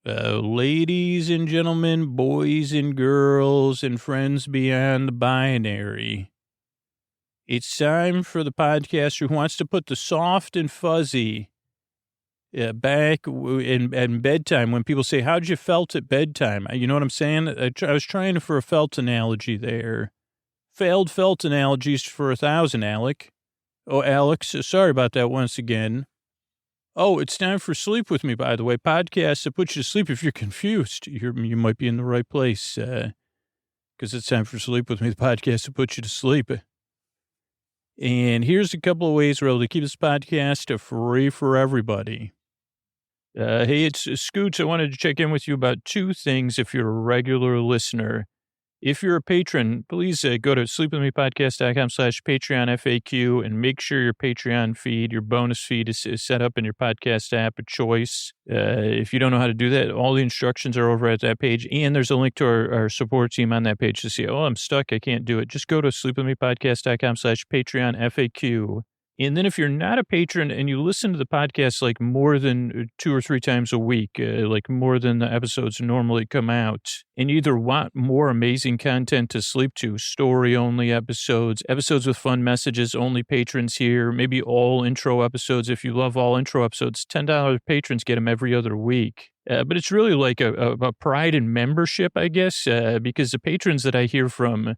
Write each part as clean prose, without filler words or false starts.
Ladies and gentlemen, boys and girls, and friends beyond the binary, it's time for the podcaster who wants to put the soft and fuzzy back in bedtime. When people say, how'd you felt at bedtime? You know what I'm saying? I was trying for a felt analogy there. Failed felt analogies for 1,000, Alec. Oh, Alex, sorry about that once again. Oh, it's time for Sleep With Me, by the way. Podcasts that put you to sleep. If you're confused, you might be in the right place because it's time for Sleep With Me, the podcast that puts you to sleep. And here's a couple of ways we're able to keep this podcast free for everybody. Hey, it's Scoots. I wanted to check in with you about two things if you're a regular listener. If you're a patron, please go to sleepwithmepodcast.com/Patreon FAQ and make sure your Patreon feed, your bonus feed is set up in your podcast app of choice. If you don't know how to do that, all the instructions are over at that page. And there's a link to our support team on that page to see, I'm stuck, I can't do it. Just go to sleepwithmepodcast.com/Patreon FAQ. And then if you're not a patron and you listen to the podcast like more than 2 or 3 times a week, like more than the episodes normally come out, and you either want more amazing content to sleep to, story-only episodes with fun messages, only patrons here, maybe all intro episodes. If you love all intro episodes, $10 patrons get them every other week. But it's really like a pride in membership, I guess, because the patrons that I hear from,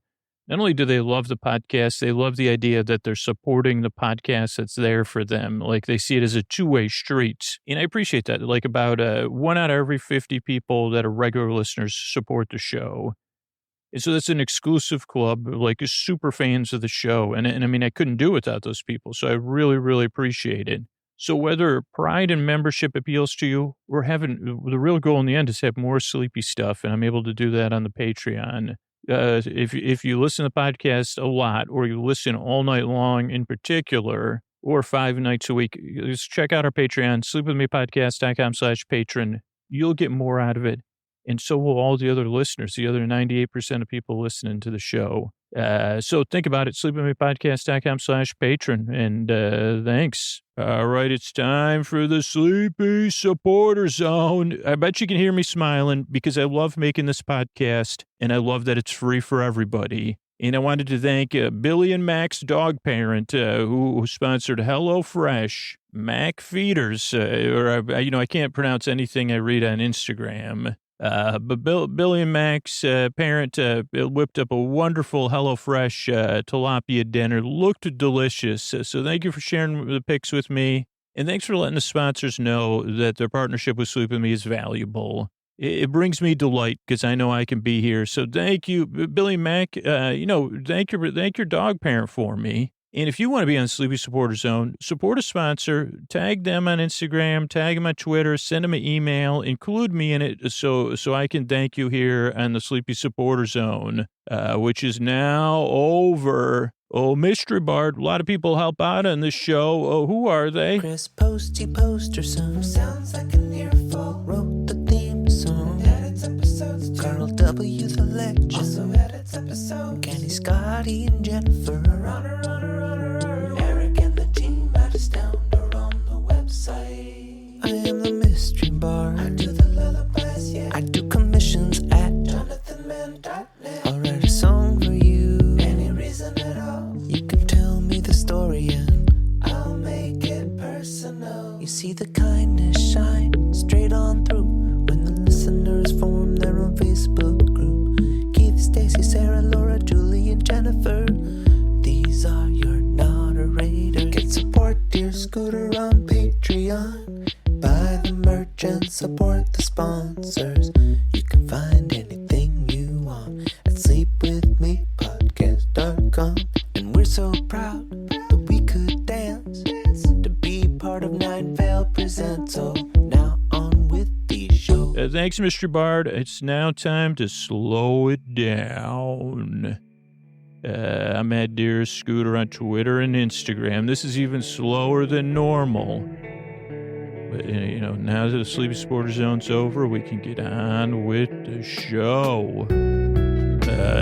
not only do they love the podcast, they love the idea that they're supporting the podcast that's there for them. Like they see it as a two-way street. And I appreciate that. Like about 1 out of every 50 people that are regular listeners support the show. And so that's an exclusive club, like super fans of the show. And I mean, I couldn't do it without those people. So I really, really appreciate it. So whether pride and membership appeals to you, the real goal in the end is to have more sleepy stuff. And I'm able to do that on the Patreon. If you listen to the podcast a lot, or you listen all night long in particular, or 5 nights a week, just check out our Patreon, sleepwithmepodcast.com/patron. You'll get more out of it. And so will all the other listeners, the other 98% of people listening to the show. So think about it, sleepwithmepodcast.com/patron. And thanks. All right, it's time for the Sleepy Supporter Zone. I bet you can hear me smiling because I love making this podcast, and I love that it's free for everybody. And I wanted to thank Billy and Mac's dog parent who sponsored HelloFresh, Mac Feeders, I can't pronounce anything I read on Instagram. But Billy and Mac's parent whipped up a wonderful HelloFresh tilapia dinner. Looked delicious. So thank you for sharing the pics with me. And thanks for letting the sponsors know that their partnership with Sleep With Me is valuable. It brings me delight because I know I can be here. So thank you, Billy and Mac. Thank your dog parent for me. And if you want to be on Sleepy Supporter Zone, support a sponsor, tag them on Instagram, tag them on Twitter, send them an email, include me in it so I can thank you here on the Sleepy Supporter Zone, which is now over. Oh, Mystery Bard, a lot of people help out on this show. Oh, who are they? Chris Posty Poster Son sounds like an earful. Wrote the theme song. Edits episodes too. Carl W. the Legend also edits episodes. Kenny, Scotty, and Jennifer. Runner. Eric and the team at Astound are on the website. I am the Mystery Bard. I do the lullabies, yeah. I do commissions at JonathanMann.net. I'll write a song for you. Any reason at all. You can tell me the story and I'll make it personal. You see the kindness shine straight on through when the listeners form their own Facebook group. Keith, Stacy, Sarah, Laura, Julie, and Jennifer. These are your moderators. Get support dear Scooter on Patreon. Buy the merch and support the sponsors. You can find anything you want at sleepwithmepodcast.com. And we're so proud that we could dance to be part of Nine Veil Presents. So now on with the show. Thanks, Mr. Bard. It's now time to slow it down. I'm at Dear Scooter on Twitter and Instagram. This is even slower than normal. But, now that the Sleepy Supporter Zone's over, we can get on with the show.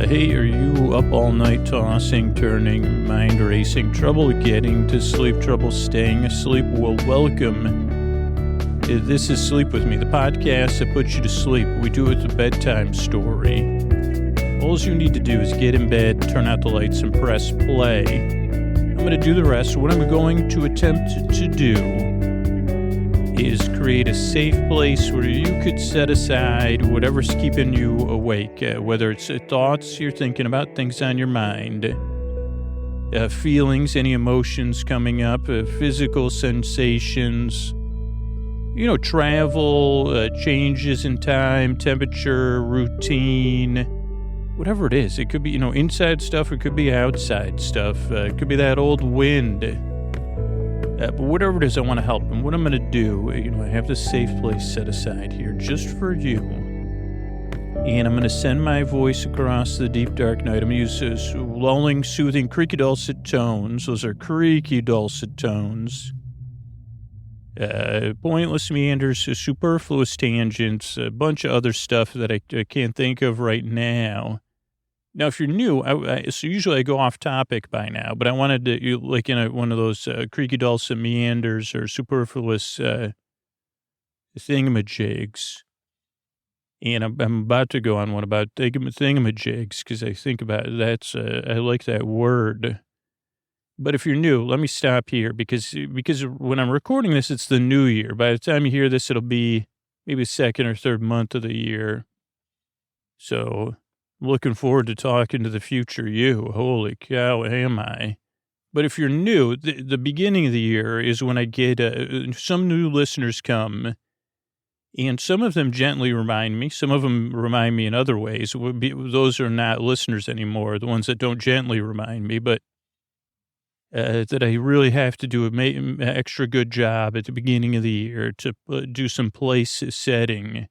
Hey, are you up all night tossing, turning, mind racing, trouble getting to sleep, trouble staying asleep? Well, welcome. This is Sleep With Me, the podcast that puts you to sleep. We do it with a bedtime story. All you need to do is get in bed, turn out the lights, and press play. I'm going to do the rest. What I'm going to attempt to do is create a safe place where you could set aside whatever's keeping you awake, whether it's thoughts you're thinking about, things on your mind, feelings, any emotions coming up, physical sensations, travel, changes in time, temperature, routine, whatever it is. It could be, inside stuff. It could be outside stuff. It could be that old wind. But whatever it is, I want to help. And what I'm going to do, I have this safe place set aside here just for you. And I'm going to send my voice across the deep, dark night. I'm going to use lulling, soothing, creaky, dulcet tones. Those are creaky, dulcet tones. Pointless meanders, superfluous tangents, a bunch of other stuff that I can't think of right now. Now, if you're new, so usually I go off topic by now, but I wanted to, like in one of those creaky, dulcet meanders or superfluous thingamajigs. And I'm about to go on one about thingamajigs because I think about it. I like that word. But if you're new, let me stop here because when I'm recording this, it's the new year. By the time you hear this, it'll be maybe the second or third month of the year. So I'm looking forward to talking to the future you. Holy cow, am I? But if you're new, the beginning of the year is when I get some new listeners come. And some of them gently remind me. Some of them remind me in other ways. Those are not listeners anymore, the ones that don't gently remind me. But that I really have to do an extra good job at the beginning of the year to do some place setting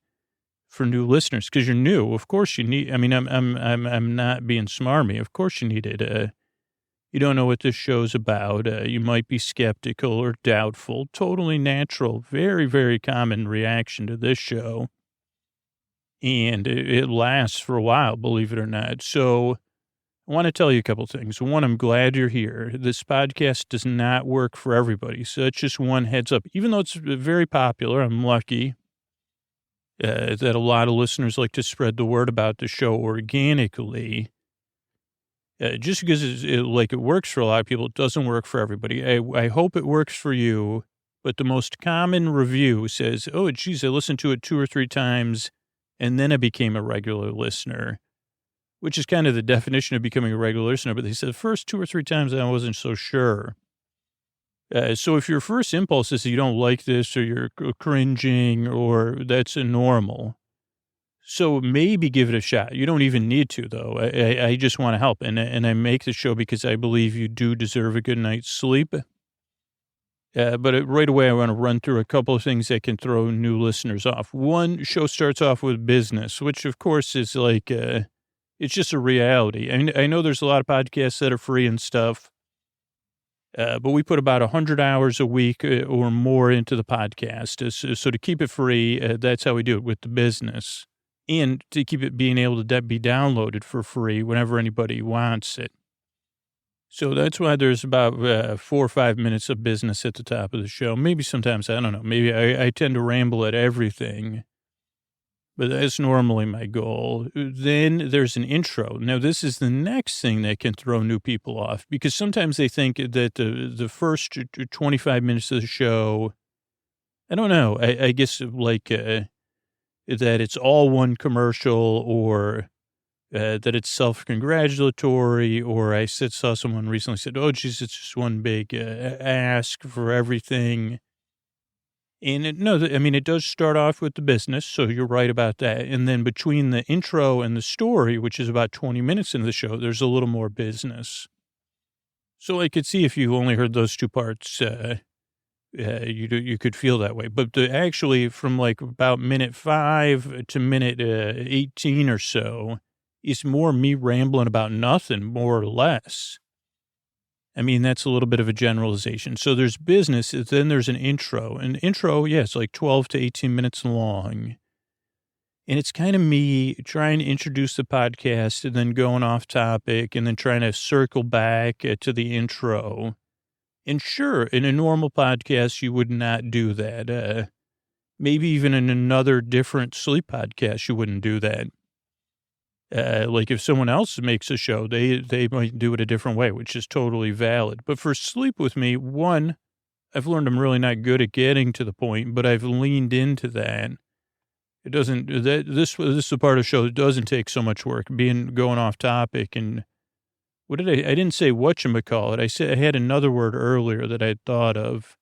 for new listeners. Because you're new, of course you need. I mean, I'm not being smarmy. Of course you need it. You don't know what this show's about. You might be skeptical or doubtful. Totally natural, very, very common reaction to this show. And it lasts for a while, believe it or not. So I want to tell you a couple things. One, I'm glad you're here. This podcast does not work for everybody. So it's just one heads up. Even though it's very popular, I'm lucky that a lot of listeners like to spread the word about the show organically. Just because it works for a lot of people, it doesn't work for everybody. I hope it works for you. But the most common review says, oh, geez, I listened to it 2 or 3 times, and then I became a regular listener. Which is kind of the definition of becoming a regular listener. But they said the first 2 or 3 times I wasn't so sure. So if your first impulse is you don't like this or you're cringing or that's normal. So maybe give it a shot. You don't even need to, though. I just want to help. And I make the show because I believe you do deserve a good night's sleep. But right away, I want to run through a couple of things that can throw new listeners off. One, show starts off with business, which, of course, is like... it's just a reality. I know there's a lot of podcasts that are free and stuff, but we put about 100 hours a week or more into the podcast. So to keep it free, that's how we do it with the business. And to keep it being able to be downloaded for free whenever anybody wants it. So that's why there's about 4 or 5 minutes of business at the top of the show. Maybe sometimes, I don't know, maybe I tend to ramble at everything. But that's normally my goal. Then there's an intro. Now, this is the next thing that can throw new people off because sometimes they think that the first 25 minutes of the show, I don't know, I guess that it's all one commercial or that it's self-congratulatory or I saw someone recently said, oh, geez, it's just one big ask for everything. And it does start off with the business, so you're right about that. And then between the intro and the story, which is about 20 minutes into the show, there's a little more business. So I could see if you only heard those 2 parts, you could feel that way. But actually, from like about minute 5 to minute 18 or so, is more me rambling about nothing, more or less. I mean, that's a little bit of a generalization. So there's business, then there's an intro. An intro, it's like 12 to 18 minutes long. And it's kind of me trying to introduce the podcast and then going off topic and then trying to circle back to the intro. And sure, in a normal podcast, you would not do that. Maybe even in another different sleep podcast, you wouldn't do that. Like if someone else makes a show, they might do it a different way, which is totally valid. But for sleep with me, one, I've learned I'm really not good at getting to the point, but I've leaned into that. It doesn't, this is the part of the show that doesn't take so much work, going off topic. And what did I didn't say whatchamacallit. I said, I had another word earlier that I had thought of.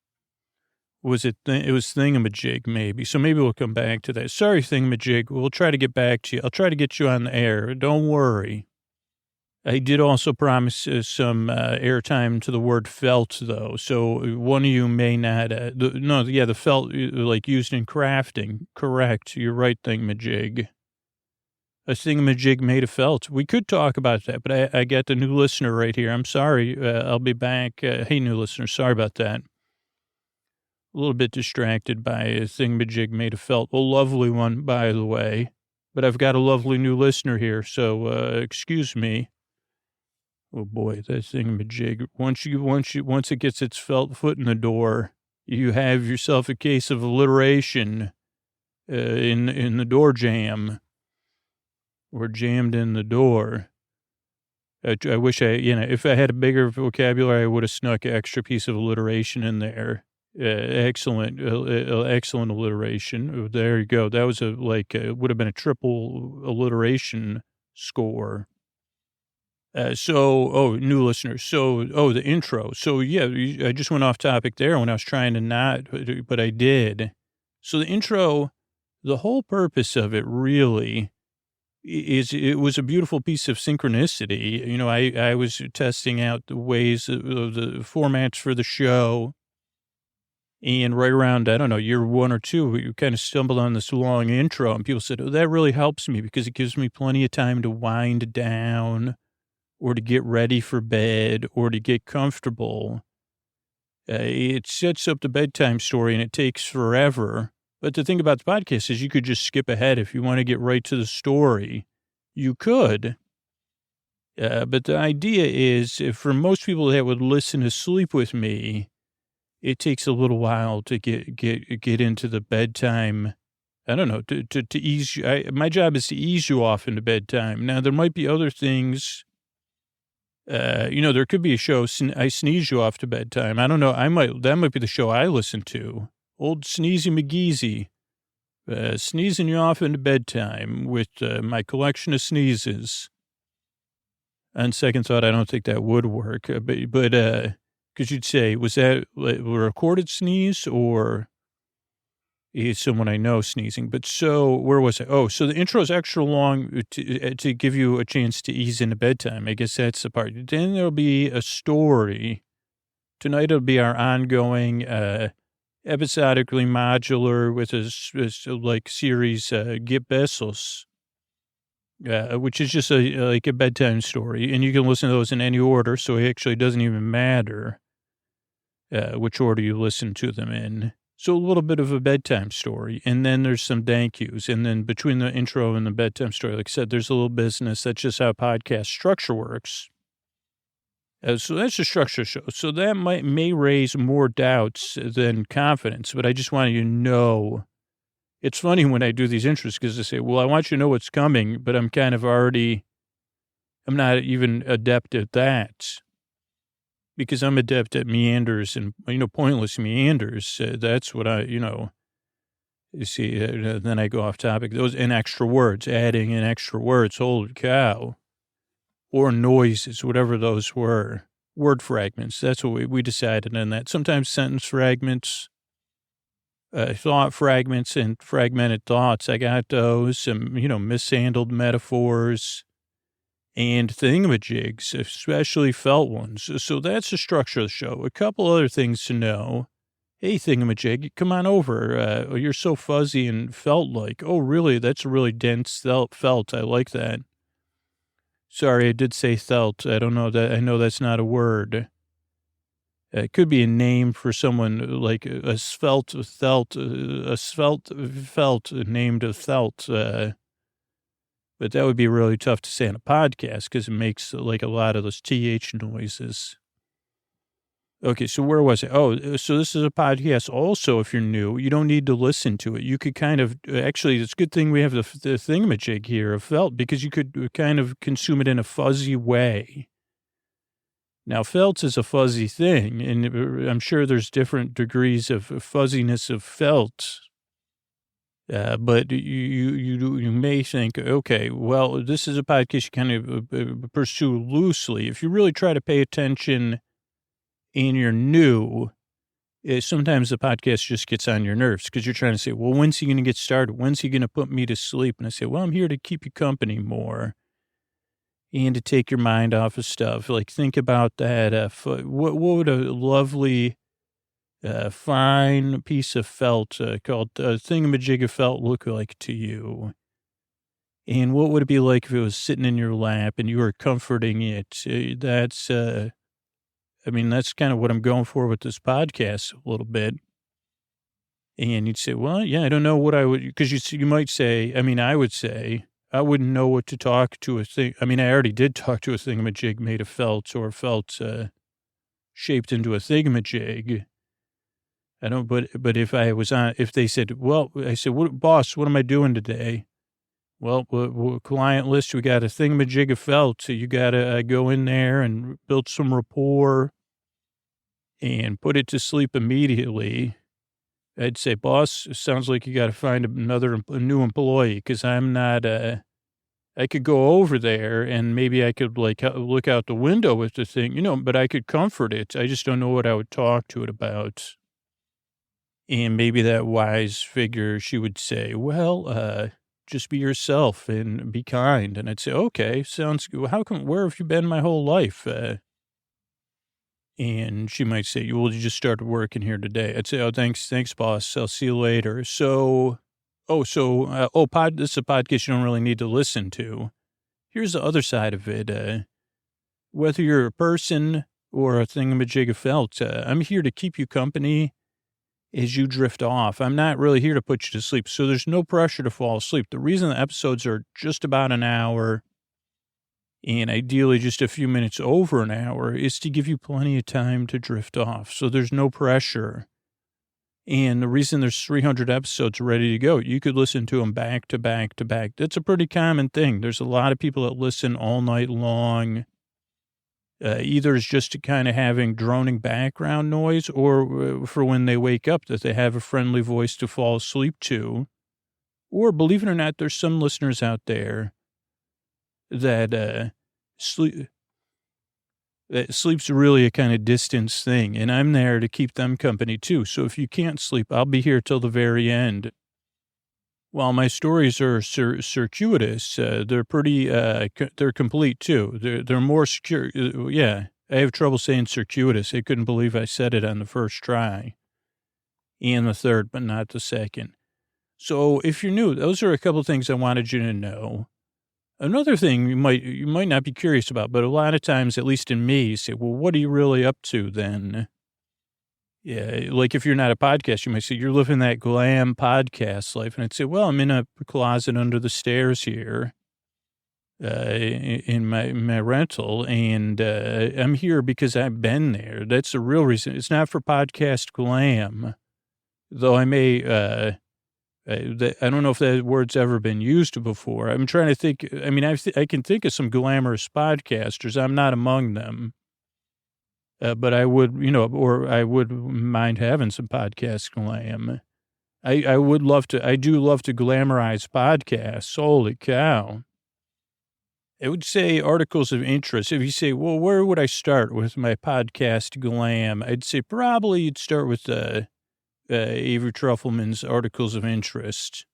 It was thingamajig, maybe. So maybe we'll come back to that. Sorry, thingamajig. We'll try to get back to you. I'll try to get you on the air. Don't worry. I did also promise some airtime to the word felt, though. So one of you may not. The felt, like used in crafting. Correct. You're right, thingamajig. A thingamajig made of felt. We could talk about that, but I got the new listener right here. I'm sorry. I'll be back. Hey, new listener. Sorry about that. A little bit distracted by a thingamajig made of felt. A lovely one, by the way. But I've got a lovely new listener here, so excuse me. Oh boy, that thingamajig. Once it gets its felt foot in the door, you have yourself a case of alliteration in the door jam. Or jammed in the door. I wish if I had a bigger vocabulary, I would have snuck an extra piece of alliteration in there. Excellent alliteration. There you go. That was would have been a triple alliteration score. New listeners. The intro. So yeah, I just went off topic there when I was trying to not, but I did. So the intro, the whole purpose of it really it was a beautiful piece of synchronicity. You know, I was testing out the ways of the formats for the show. And right around, I don't know, year 1 or 2, we kind of stumbled on this long intro, and people said, oh, that really helps me because it gives me plenty of time to wind down or to get ready for bed or to get comfortable. It sets up the bedtime story, and it takes forever. But the thing about the podcast is you could just skip ahead if you want to get right to the story. You could. But the idea is, for most people that would listen to Sleep With Me, it takes a little while to get into the bedtime. I don't know, to ease you. My job is to ease you off into bedtime. Now, there might be other things. There could be a show, I sneeze you off to bedtime. I don't know. That might be the show I listen to. Old Sneezy McGeezy, sneezing you off into bedtime with my collection of sneezes. On second thought, I don't think that would work. But because you'd say, was that a recorded sneeze or is someone I know sneezing? But so, where was I? Oh, so the intro is extra long to give you a chance to ease into bedtime. I guess that's the part. Then there'll be a story. Tonight it'll be our ongoing, episodically modular with a series, Get Besos, which is just a bedtime story. And you can listen to those in any order, so it actually doesn't even matter which order you listen to them in. So a little bit of a bedtime story. And then there's some thank yous. And then between the intro and the bedtime story, like I said, there's a little business. That's just how podcast structure works. So that's the structure show. So that may raise more doubts than confidence, but I just want you to know. It's funny when I do these intros because I say, well, I want you to know what's coming, but I'm not even adept at that because I'm adept at meanders and, pointless meanders. That's what you see, then I go off topic. Those and extra words, adding in extra words. Holy cow. Or noises, whatever those were. Word fragments. That's what we decided on that. Sometimes sentence fragments, thought fragments and fragmented thoughts. I got those, some, mishandled metaphors and thingamajigs, especially felt ones. So that's the structure of the show. A couple other things to know. Hey, thingamajig, come on over. You're so fuzzy and felt-like. Oh, really? That's a really dense felt. I like that. Sorry, I did say felt. I don't know that. I know that's not a word. It could be a name for someone like a svelte felt named a felt. But that would be really tough to say on a podcast because it makes like a lot of those TH noises. Okay, so where was it? Oh, so this is a podcast also, if you're new, you don't need to listen to it. You could kind of actually, it's a good thing we have the thingamajig here of felt because you could kind of consume it in a fuzzy way. Now, felt is a fuzzy thing, and I'm sure there's different degrees of fuzziness of felt. But you may think, okay, well, this is a podcast you kind of pursue loosely. If you really try to pay attention and you're new, sometimes the podcast just gets on your nerves because you're trying to say, well, when's he going to get started? When's he going to put me to sleep? And I say, well, I'm here to keep you company more and to take your mind off of stuff. Like, think about that. What would a lovely, fine piece of felt called thingamajig of felt look like to you? And what would it be like if it was sitting in your lap and you were comforting it? I mean, that's kind of what I'm going for with this podcast a little bit. And you'd say, well, yeah, I don't know what I would, because you might say, I mean, I would say, I wouldn't know what to talk to a thing. I mean, I already did talk to a thingamajig made of felt or felt shaped into a thingamajig. I don't, but if I was on, if they said, well, I said, boss, what am I doing today? Well, client list, we got a thingamajig of felt. So you got to go in there and build some rapport and put it to sleep immediately. I'd say, boss, it sounds like you got to find a new employee because I'm not, I could go over there and maybe I could like look out the window with the thing, but I could comfort it. I just don't know what I would talk to it about. And maybe that wise figure, she would say, well, just be yourself and be kind. And I'd say, okay, sounds good. Where have you been my whole life? And she might say, well, you just started working here today. I'd say, oh, thanks, boss. I'll see you later. So, this is a podcast you don't really need to listen to. Here's the other side of it. Whether you're a person or a thingamajig of felt, I'm here to keep you company as you drift off. I'm not really here to put you to sleep. So there's no pressure to fall asleep. The reason the episodes are just about an hour and ideally just a few minutes over an hour is to give you plenty of time to drift off. So there's no pressure. And the reason there's 300 episodes ready to go, you could listen to them back to back to back. That's a pretty common thing. There's a lot of people that listen all night long. Either it's just kind of having droning background noise or for when they wake up that they have a friendly voice to fall asleep to. Or believe it or not, there's some listeners out there that sleep's really a kind of distance thing, and I'm there to keep them company too. So if you can't sleep, I'll be here till the very end. While my stories are circuitous, they're pretty, they're complete too. They're more secure. Yeah, I have trouble saying circuitous. I couldn't believe I said it on the first try and the third, but not the second. So if you're new, those are a couple of things I wanted you to know. Another thing you might not be curious about, but a lot of times, at least in me, you say, well, what are you really up to then? Yeah, like if you're not a podcast, you might say, you're living that glam podcast life. And I'd say, well, I'm in a closet under the stairs here in my rental, and I'm here because I've been there. That's the real reason. It's not for podcast glam, though I may I don't know if that word's ever been used before. I'm trying to think. I mean, I can think of some glamorous podcasters. I'm not among them. But I would, or I would mind having some podcast glam. I would love to. I do love to glamorize podcasts. Holy cow. I would say articles of interest. If you say, well, where would I start with my podcast glam? I'd say probably you'd start with Avery Trufelman's articles of interest,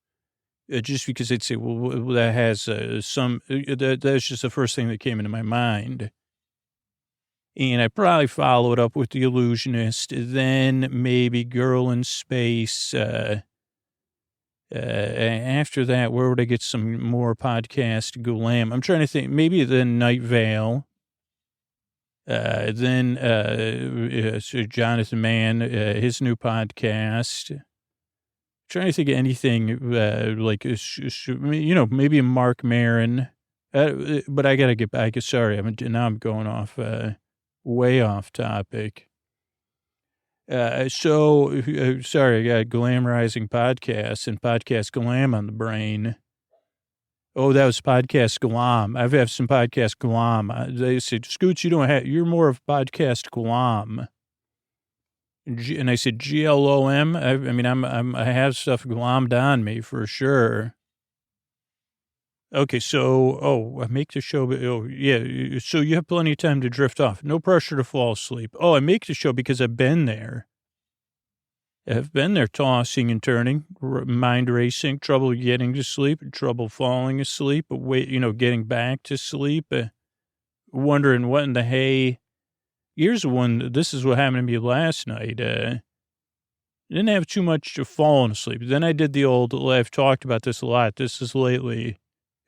just because they'd say, well, that has that's just the first thing that came into my mind. And I probably follow it up with The Illusionist, then maybe Girl in Space. After that, where would I get some more podcast glam? I'm trying to think, maybe then Night Vale. Then so Jonathan Mann, his new podcast. Trying to think of anything like, maybe a Mark Maron. But I got to get back. Sorry, now I'm going off, way off topic. Sorry, I got glamorizing podcasts and podcast glam on the brain. Oh, that was podcast glam. I've had some podcast glam. They said, Scoots, you're more of podcast glam. And I said, GLOM. I mean, I have stuff glommed on me for sure. Okay, so, I make the show, yeah, so you have plenty of time to drift off. No pressure to fall asleep. Oh, I make the show because I've been there. I've been there tossing and turning, mind racing, trouble getting to sleep, trouble falling asleep, getting back to sleep, wondering what in the hay. Here's one, this is what happened to me last night. Didn't have too much to falling asleep. Then I did the old, I've talked about this a lot. This is lately.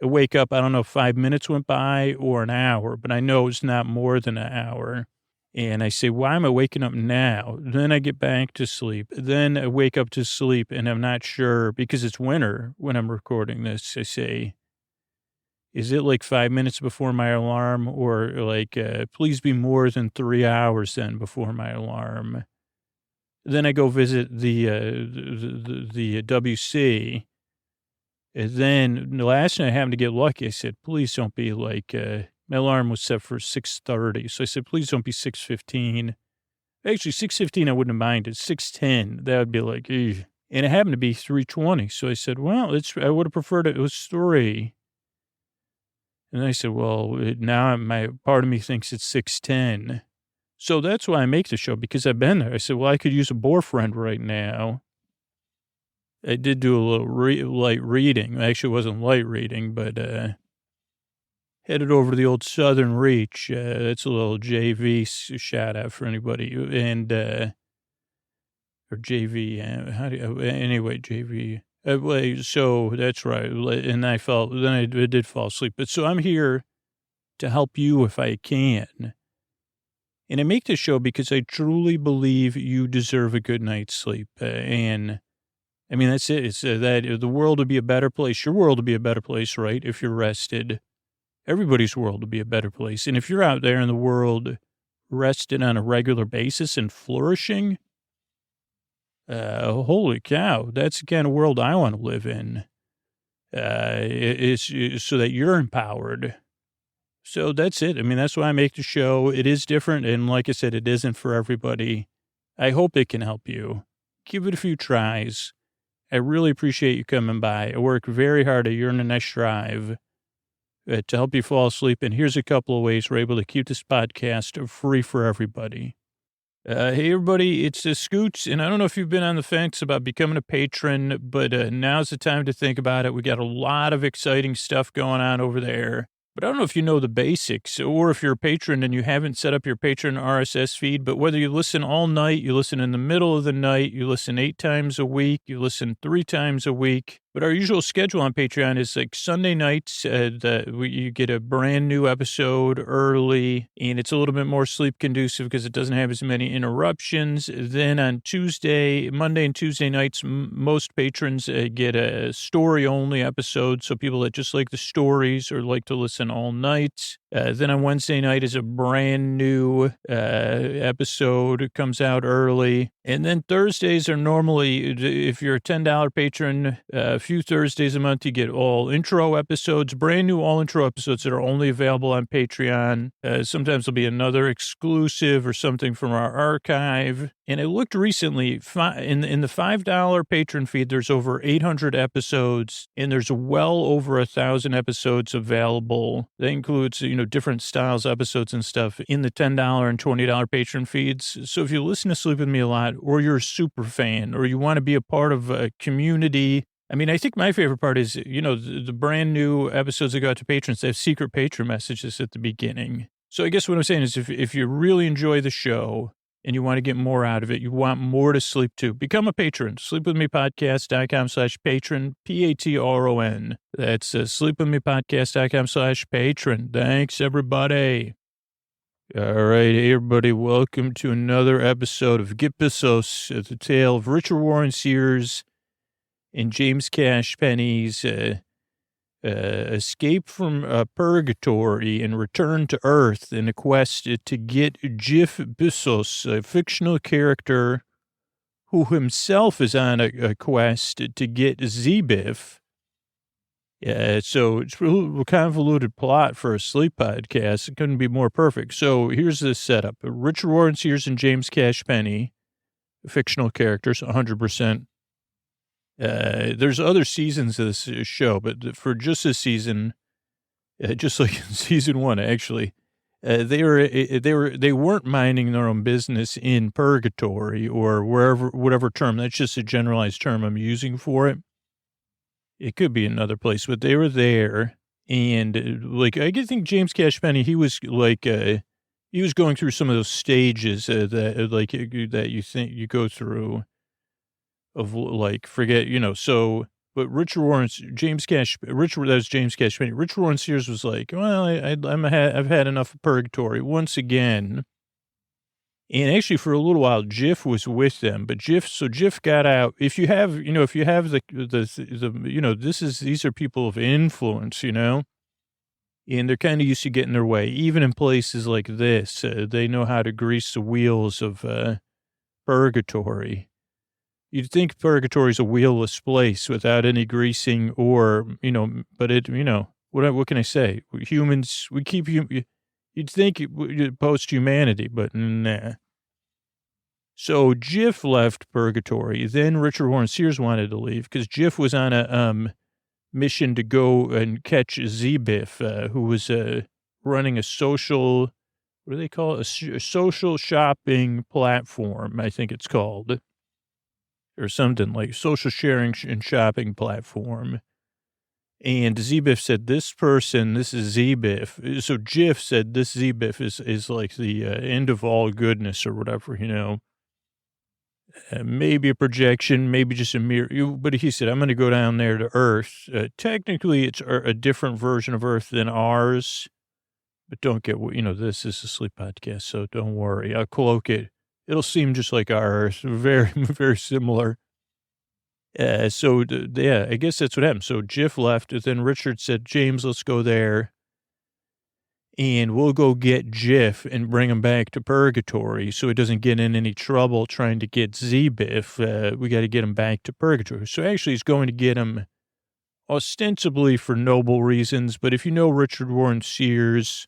I wake up, I don't know if 5 minutes went by or an hour, but I know it's not more than an hour. And I say, why am I waking up now? Then I get back to sleep. Then I wake up to sleep and I'm not sure because it's winter when I'm recording this. I say, is it like 5 minutes before my alarm or like, please be more than 3 hours then before my alarm? Then I go visit the WC. And then last night I happened to get lucky. I said, please don't be like, my alarm was set for 6:30. So I said, please don't be 6:15. Actually, 6:15, I wouldn't have minded. 6:10, that would be like, eugh. And it happened to be 3:20. So I said, well, I would have preferred it was 3. And I said, well, now my part of me thinks it's 6:10. So that's why I make the show, because I've been there. I said, well, I could use a boyfriend right now. I did do a little light reading. Actually, it wasn't light reading, but headed over to the old Southern Reach. It's a little JV shout out for anybody. And, or JV, anyway, JV. So that's right. And then I did fall asleep. But so I'm here to help you if I can. And I make this show because I truly believe you deserve a good night's sleep. And I mean, that's it. It's that the world would be a better place. Your world would be a better place, right? If you're rested. Everybody's world would be a better place. And if you're out there in the world rested on a regular basis and flourishing, holy cow, that's the kind of world I want to live in. It's so that you're empowered. So that's it. I mean, that's why I make the show. It is different. And like I said, it isn't for everybody. I hope it can help you. Give it a few tries. I really appreciate you coming by. I work very hard at Your Next Drive to help you fall asleep. And here's a couple of ways we're able to keep this podcast free for everybody. Hey, everybody, it's Scoots, and I don't know if you've been on the fence about becoming a patron, but now's the time to think about it. We got a lot of exciting stuff going on over there. But I don't know if you know the basics, or if you're a patron and you haven't set up your patron RSS feed, but whether you listen all night, you listen in the middle of the night, you listen 8 times a week, you listen 3 times a week. But our usual schedule on Patreon is like Sunday nights, you get a brand new episode early, and it's a little bit more sleep conducive because it doesn't have as many interruptions. Then on Monday and Tuesday nights, most patrons get a story-only episode, so people that just like the stories or like to listen all night. Then on Wednesday night is a brand new episode. It comes out early. And then Thursdays are normally, if you're a $10 patron, a few Thursdays a month, you get all intro episodes, brand new all intro episodes that are only available on Patreon. Sometimes there'll be another exclusive or something from our archive. And I looked recently, in the $5 patron feed, there's over 800 episodes, and there's well over 1,000 episodes available. That includes, different styles, episodes and stuff in the $10 and $20 patron feeds. So if you listen to Sleep With Me a lot, or you're a super fan, or you want to be a part of a community, I mean, I think my favorite part is, the brand new episodes that go out to patrons, they have secret patron messages at the beginning. So I guess what I'm saying is if you really enjoy the show and you want to get more out of it, you want more to sleep to, become a patron. Sleepwithmepodcast.com/patron, Patron. That's sleepwithmepodcast.com/patron. Thanks, everybody. All right, hey, everybody, welcome to another episode of Get Besos, the tale of Richard Warren Sears and James Cash Penny's escape from purgatory and return to Earth in a quest to get Jeff Besos, a fictional character who himself is on a quest to get Z-Biff. So it's a little convoluted plot for a sleep podcast. It couldn't be more perfect. So here's the setup. Richard Warren Sears and James Cash Penney, fictional characters, 100%. There's other seasons of this show, but for just this season, just like in season one, actually, they weren't minding their own business in purgatory or wherever, whatever term. That's just a generalized term I'm using for it. It could be another place, but they were there. And like, I think James Cash Penney, he was like, he was going through some of those stages that you think you go through of like, forget, so, but Richard Warren, that was James Cash Penney. Richard Warren Sears was like, well, I've had enough of purgatory once again. And actually, for a little while, Jiff was with them, but Jiff got out. If you have these are people of influence, and they're kind of used to getting their way, even in places like this. They know how to grease the wheels of purgatory. You'd think purgatory is a wheelless place without any greasing or, but what can I say? Humans, you'd think post-humanity, but nah. So Jiff left purgatory. Then Richard Warren Sears wanted to leave because Jiff was on a mission to go and catch Z-Biff, who was running a social, what do they call it? A social shopping platform, I think it's called, or something like social sharing and shopping platform. And Z-Biff said, this is Z-Biff. So Jiff said, this Z-Biff is like the end of all goodness or whatever, maybe a projection, maybe just a mirror. But he said, I'm going to go down there to Earth. Technically, it's a different version of Earth than ours. But don't get, this is a sleep podcast, so don't worry. I'll cloak it. It'll seem just like our Earth. Very, very similar. I guess that's what happened. So Jiff left. Then Richard said, James, let's go there. And we'll go get Jiff and bring him back to purgatory so he doesn't get in any trouble trying to get Z-Biff. We got to get him back to purgatory. So actually he's going to get him ostensibly for noble reasons. But if you know Richard Warren Sears,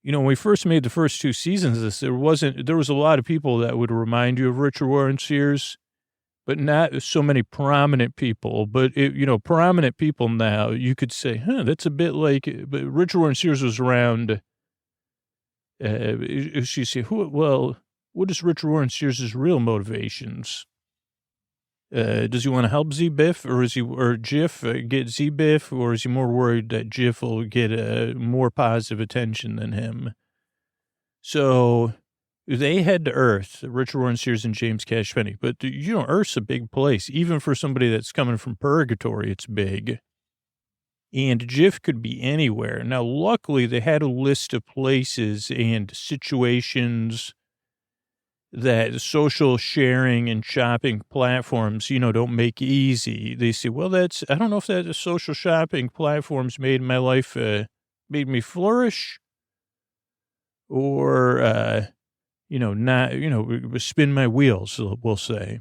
when we first made the first two seasons of this, there was a lot of people that would remind you of Richard Warren Sears, but not so many prominent people. But, prominent people now, you could say, that's a bit like, but Richard Warren Sears was around, she said, what is Richard Warren Sears' real motivations? Does he want to help Z-Biff or Jiff get Z-Biff, or is he more worried that Jiff will get more positive attention than him? So they head to Earth, Richard Warren Sears and James Cash Penney. But, Earth's a big place. Even for somebody that's coming from purgatory, it's big. And Jiff could be anywhere. Now, luckily, they had a list of places and situations that social sharing and shopping platforms, don't make easy. They say, well, I don't know if that social shopping platforms made my life, made me flourish or, spin my wheels, we'll say.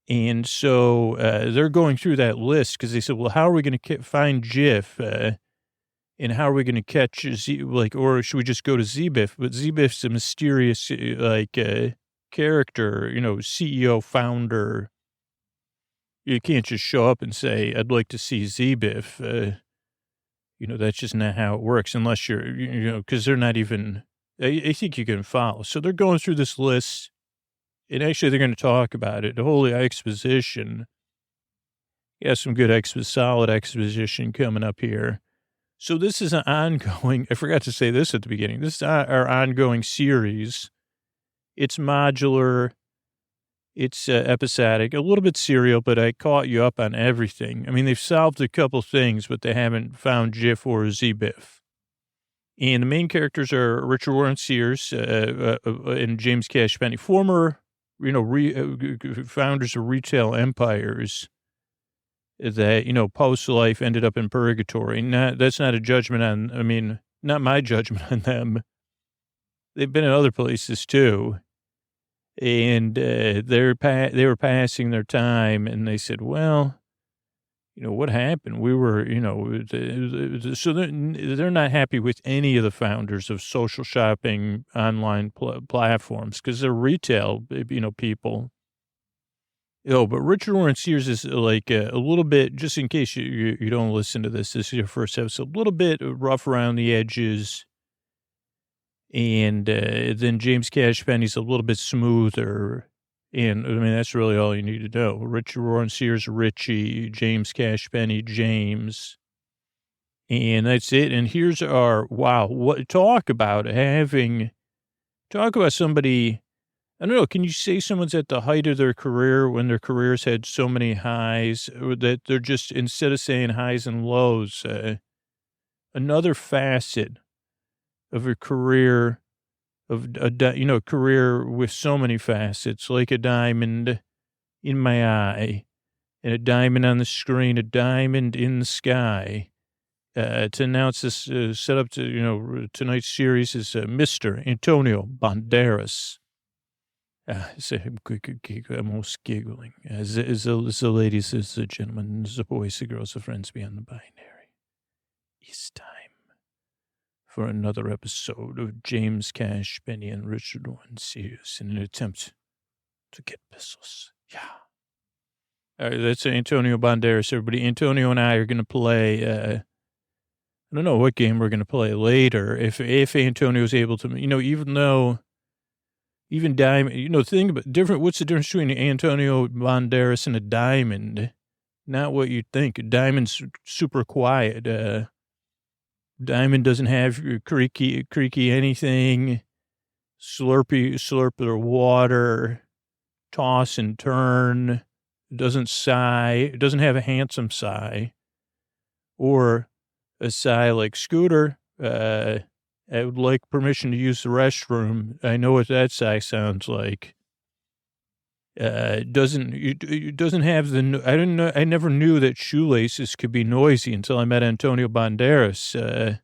And so they're going through that list because they said, well, how are we going to find Jiff? And how are we going to catch or should we just go to Z-Biff? But Z-Biff's a mysterious, character, CEO, founder. You can't just show up and say, I'd like to see Z-Biff. That's just not how it works unless you're, because they're not even, I think you can follow. So they're going through this list, and actually they're going to talk about it. The whole exposition. Yeah, some good solid exposition coming up here. So this is an ongoing, I forgot to say this at the beginning. This is our ongoing series. It's modular. It's episodic, a little bit serial, but I caught you up on everything. I mean, they've solved a couple things, but they haven't found Jiff or Z-Biff. And the main characters are Richard Warren Sears and James Cash Penney, former, founders of retail empires. that, post-life ended up in purgatory. That's not a judgment not my judgment on them. They've been in other places too. And they were passing their time, and they said, well, what happened? We were, so they're not happy with any of the founders of social shopping online platforms because they're retail, people. But Richard Warren Sears is like a little bit, just in case you don't listen to this is your first episode, a little bit rough around the edges. And then James Cash Penny's a little bit smoother. And that's really all you need to know. Richard Warren Sears, Richie, James Cash Penny, James. And that's it. And here's talk about somebody, I don't know, can you say someone's at the height of their career when their careers had so many highs, or that they're just, instead of saying highs and lows, another facet of a career, career with so many facets, like a diamond in my eye and a diamond on the screen, a diamond in the sky. To announce this setup to, tonight's series is Mr. Antonio Banderas. I'm almost giggling. As the ladies, as the gentlemen, as the boys, the girls, the friends beyond the binary. It's time for another episode of James Cash Penny and Richard Warren Sears in an attempt to get Besos. Yeah. All right, that's Antonio Banderas, everybody. Antonio and I are going to play, I don't know what game we're going to play later. If Antonio's able to, even diamond, think about what's the difference between Antonio Banderas and a diamond? Not what you'd think. A diamond's super quiet. Diamond doesn't have creaky anything, slurp their water, toss and turn, doesn't sigh, it doesn't have a handsome sigh, or a sigh like Scooter, I would like permission to use the restroom. I know what that sigh sounds like. It doesn't have I never knew that shoelaces could be noisy until I met Antonio Banderas.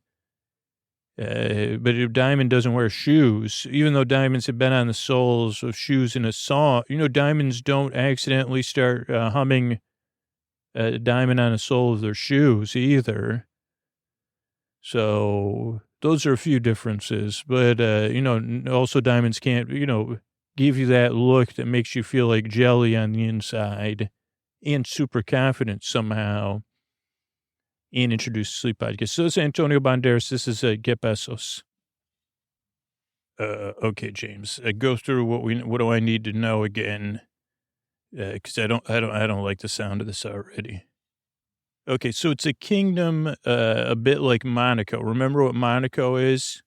But Diamond doesn't wear shoes, even though diamonds have been on the soles of shoes in a song. Diamonds don't accidentally start humming a diamond on the sole of their shoes either. So those are a few differences, but, also diamonds can't, give you that look that makes you feel like jelly on the inside and super confident somehow, and introduce Sleep Podcast. So this is Antonio Banderas. This is Get Besos. Okay, James, go through what do I need to know again? Cause I don't like the sound of this already. Okay. So it's a kingdom, a bit like Monaco. Remember what Monaco is?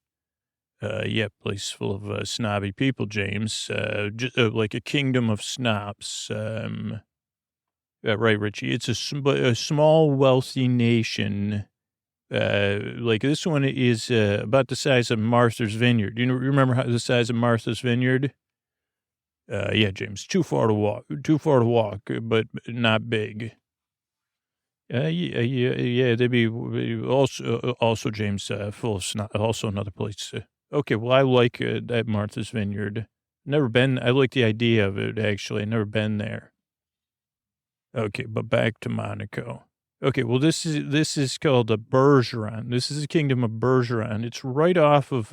Yeah, place full of snobby people, James. Just, like a kingdom of snobs. Right, Richie. It's a small, wealthy nation. Like this one is about the size of Martha's Vineyard. You remember the size of Martha's Vineyard? Yeah, James. Too far to walk, but not big. Yeah. They'd be also James, full of snot. Also another place. Okay, well, I like that Martha's Vineyard. Never been. I like the idea of it, actually. Never been there. Okay, but back to Monaco. Okay, well, this is called a Bergeron. This is the kingdom of Bergeron. It's right off of,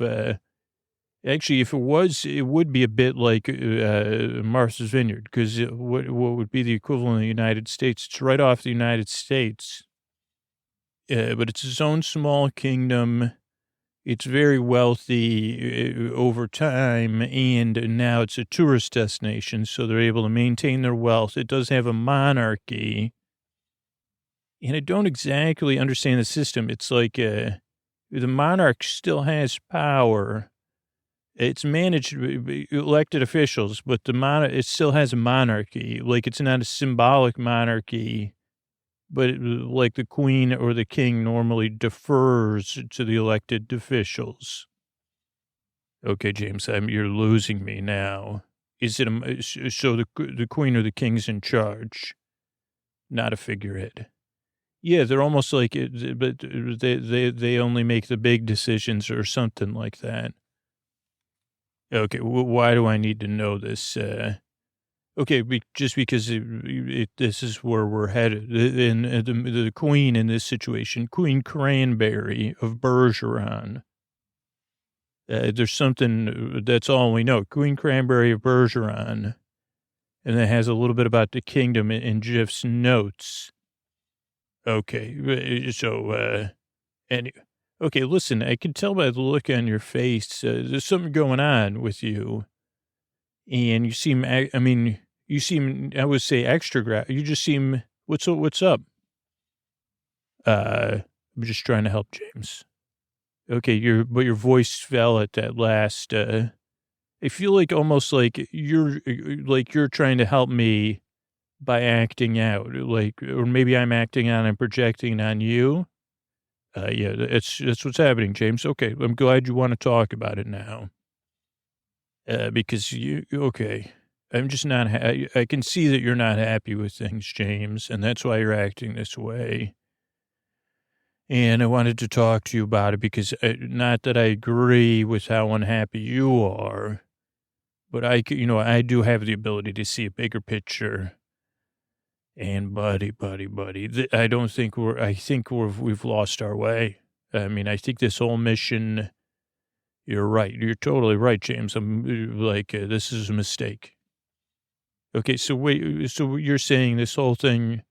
actually, if it was, it would be a bit like Martha's Vineyard, because what would be the equivalent of the United States? It's right off the United States. But it's its own small kingdom. It's very wealthy over time, and now it's a tourist destination, so they're able to maintain their wealth. It does have a monarchy, and I don't exactly understand the system. It's like the monarch still has power. It's managed by elected officials, but it still has a monarchy. Like, it's not a symbolic monarchy, but like the queen or the king normally defers to the elected officials. Okay, James, you're losing me now. Is it so the queen or the king's in charge? not a figurehead. Yeah, they're almost like it, but they only make the big decisions or something like that. Okay, why do I need to know this? Okay, just because this is where we're headed. And the queen in this situation, Queen Cranberry of Bergeron. There's something, that's all we know. Queen Cranberry of Bergeron. And it has a little bit about the kingdom in Jeff's notes. Okay, and okay, listen, I can tell by the look on your face, there's something going on with you. And you seem, I mean, you seem, I would say you just seem, what's up? I'm just trying to help James. Okay, but your voice fell at that last, I feel like almost like you're trying to help me by acting out, like, or maybe I'm acting on and projecting on you. Yeah, that's what's happening, James. Okay, I'm glad you want to talk about it now. Because okay, I'm just not, I can see that you're not happy with things, James, and that's why you're acting this way. And I wanted to talk to you about it because not that I agree with how unhappy you are, but I do have the ability to see a bigger picture. And buddy, I don't think I think we've lost our way. I mean, I think this whole mission, you're right. You're totally right, James. I'm like, this is a mistake. Okay. So wait, so you're saying this whole thing,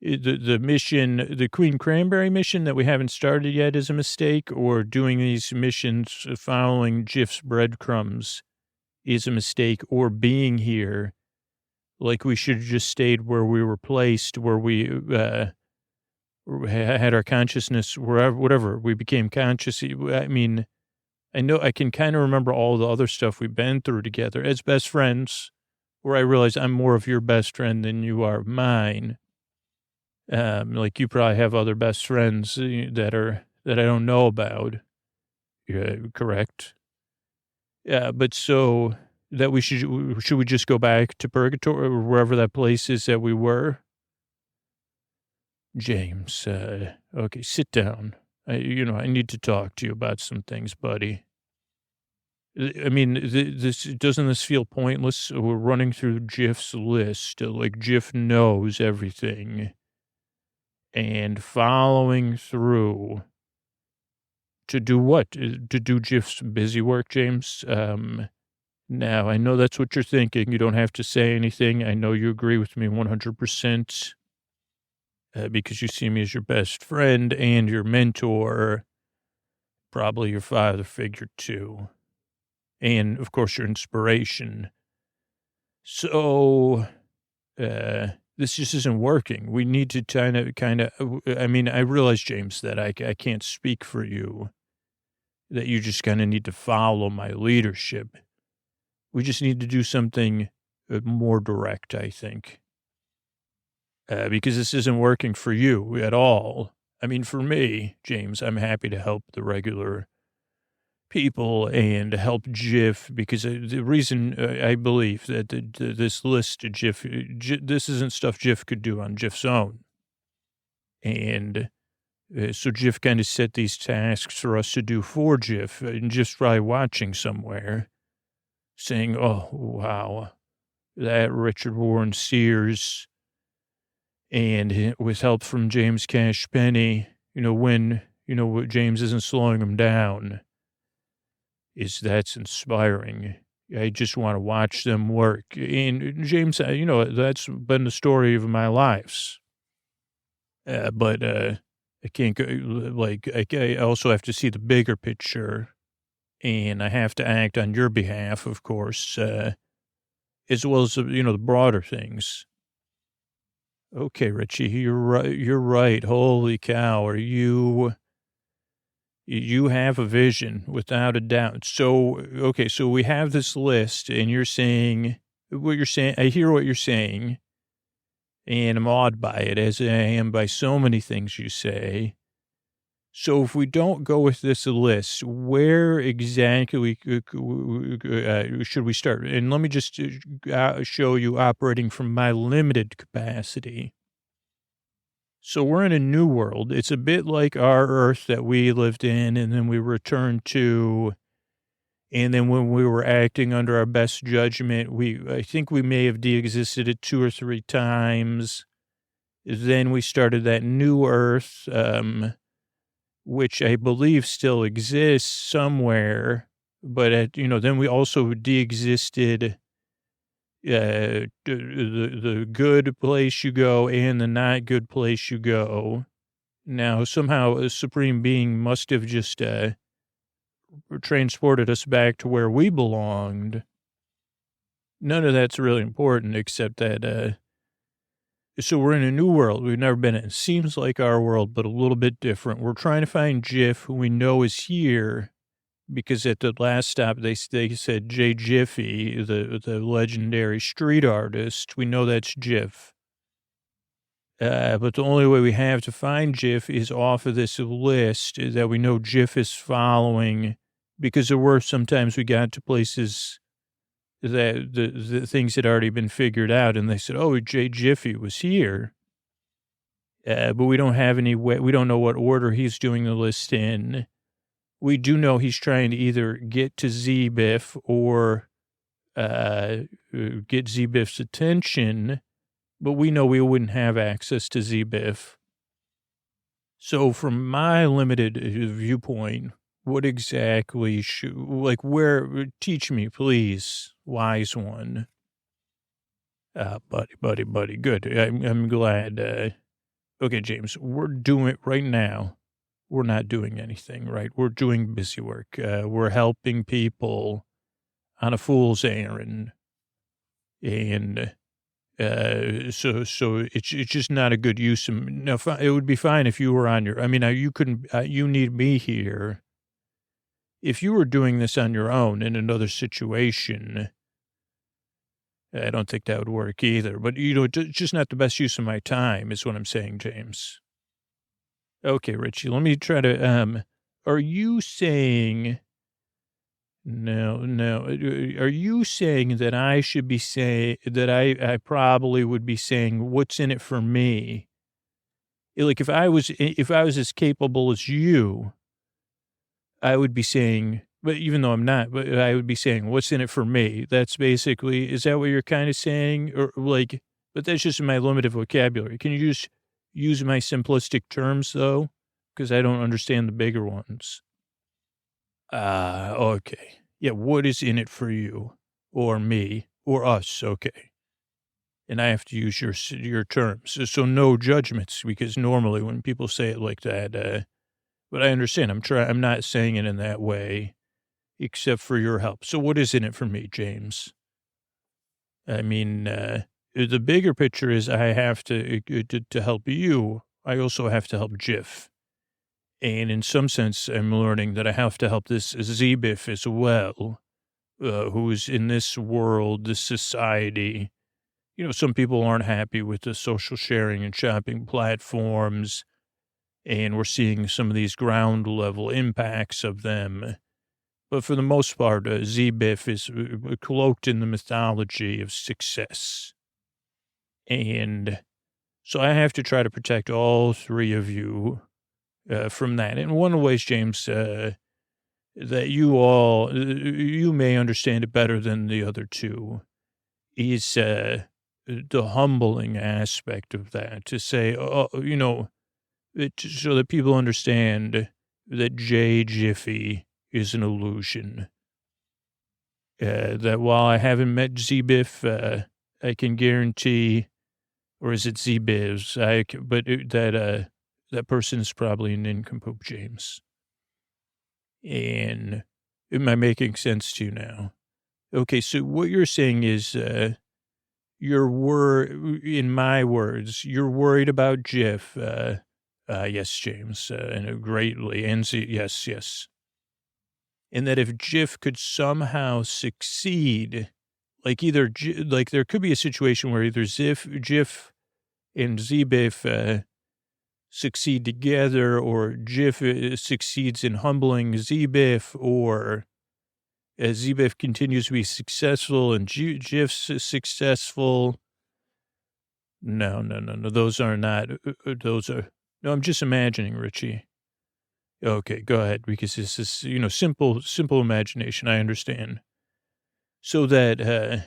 the mission, the Queen Cranberry mission that we haven't started yet is a mistake, or doing these missions following Jif's breadcrumbs is a mistake, or being here, like we should have just stayed where we were placed, where we had our consciousness, wherever, whatever, we became conscious. I mean, I know I can kind of remember all the other stuff we've been through together as best friends, where I realize I'm more of your best friend than you are mine. Like you probably have other best friends that I don't know about. Yeah, correct. Yeah, but so that should we just go back to purgatory or wherever that place is that we were? James, okay, sit down. I need to talk to you about some things, buddy. I mean, doesn't this feel pointless? We're running through Jif's list, like Jif knows everything, and following through to do what? To do Jif's busy work, James? Now, I know that's what you're thinking. You don't have to say anything. I know you agree with me 100%, because you see me as your best friend and your mentor, probably your father figure too, and of course your inspiration. So, this just isn't working. We need to kind of, I mean, I realize, James, that I can't speak for you, that you just kind of need to follow my leadership. We just need to do something more direct, I think, because this isn't working for you at all. I mean, for me, James, I'm happy to help the regular people and help Jif, because the reason I believe that this list of Jif, this isn't stuff Jif could do on Jif's own. And so Jif kind of set these tasks for us to do for Jif, and Jif's probably watching somewhere, saying, oh, wow, that Richard Warren Sears, and with help from James Cash Penny, when, James isn't slowing him down, that's inspiring. I just want to watch them work. And James, that's been the story of my lives. But I can't go, like, I also have to see the bigger picture. And I have to act on your behalf, of course, as well as, the broader things. Okay, Richie, you're right. You're right. Holy cow. You have a vision without a doubt. So, okay, so we have this list and you're saying what you're saying. I hear what you're saying and I'm awed by it, as I am by so many things you say. So if we don't go with this list, where exactly should we start? And let me just show you operating from my limited capacity. So we're in a new world. It's a bit like our Earth that we lived in, and then we returned to. And then when we were acting under our best judgment, I think we may have de-existed it 2 or 3 times. Then we started that new Earth, which I believe still exists somewhere. But then we also de-existed the good place you go and the not good place you go. Now, somehow a supreme being must have just transported us back to where we belonged. None of that's really important except that, so we're in a new world we've never been in. It seems like our world, but a little bit different. We're trying to find Jiff, who we know is here, because at the last stop, they said Jay Jiffy, the legendary street artist. We know that's Jiff. But the only way we have to find Jiff is off of this list that we know Jiff is following, because there were sometimes we got to places that the things had already been figured out, and they said, oh, Jay Jiffy was here. But we don't have any way, we don't know what order he's doing the list in. We do know he's trying to either get to Z-Biff or get Z-Biff's attention, but we know we wouldn't have access to Z-Biff. So from my limited viewpoint, what exactly teach me, please, wise one. Buddy, good. I'm glad. Okay, James, we're doing it right now. We're not doing anything, right? We're doing busy work. We're helping people on a fool's errand. And so it's just not a good use of, no, it would be fine if you were on your, you couldn't, you need me here. If you were doing this on your own in another situation, I don't think that would work either. But, it's just not the best use of my time is what I'm saying, James. Okay, Richie, let me try to, are you saying, no, are you saying that I should be saying, that I probably would be saying, what's in it for me? Like if I was as capable as you, I would be saying, but even though I'm not, but I would be saying, what's in it for me? That's basically, is that what you're kind of saying? Or but that's just my limited vocabulary. Can you just use my simplistic terms though? Because I don't understand the bigger ones. Okay. Yeah. What is in it for you or me or us? Okay. And I have to use your terms. So no judgments, because normally when people say it like that, but I understand. I'm not saying it in that way, except for your help. So what is in it for me, James? The bigger picture is I have to help you. I also have to help Jiff. And in some sense, I'm learning that I have to help this Z-Biff as well, who's in this world, this society. Some people aren't happy with the social sharing and shopping platforms. And we're seeing some of these ground level impacts of them. But for the most part, Z-Biff is cloaked in the mythology of success. And so I have to try to protect all three of you from that. And one of the ways, James, that you may understand it better than the other two is the humbling aspect of that, to say, so that people understand that Jay Jiffy is an illusion. That while I haven't met Z-Biff, I can guarantee, or is it Z-Biz? That person is probably an nincompoop, James. And am I making sense to you now? Okay, so what you're saying is, in my words, you're worried about Jiff. Yes, James, and greatly. And yes. And that if Jiff could somehow succeed, there could be a situation where either Jiff and Z-Biff succeed together, or Jiff succeeds in humbling Z-Biff, or Z-Biff continues to be successful and Jiff's successful. No, no, no, no. Those are not, those are, no, I'm just imagining, Richie. Okay, go ahead, because this is, simple imagination. I understand. So that,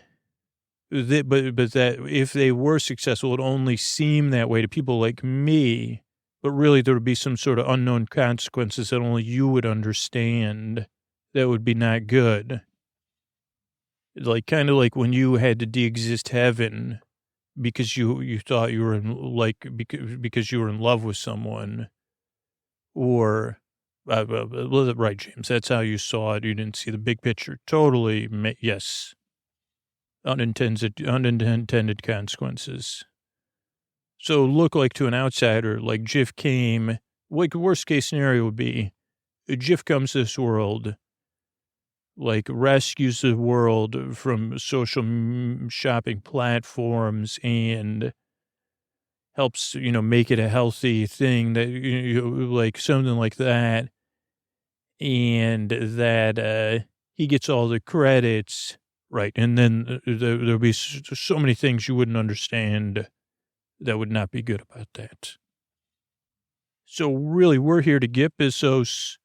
but that if they were successful, it would only seem that way to people like me, but really there would be some sort of unknown consequences that only you would understand. That would be not good. Like, kind of like when you had to de-exist heaven because you thought you were in, like, because you were in love with someone, or right, James, that's how you saw it. You didn't see the big picture. Totally. Yes. Unintended consequences. So look, like, to an outsider, like Jif came, like, worst case scenario would be Jif comes to this world, like, rescues the world from social shopping platforms and helps, make it a healthy thing, that, like, something like that. And that, he gets all the credits. Right. And then there'll be so many things you wouldn't understand that would not be good about that. So really, we're here to get Besos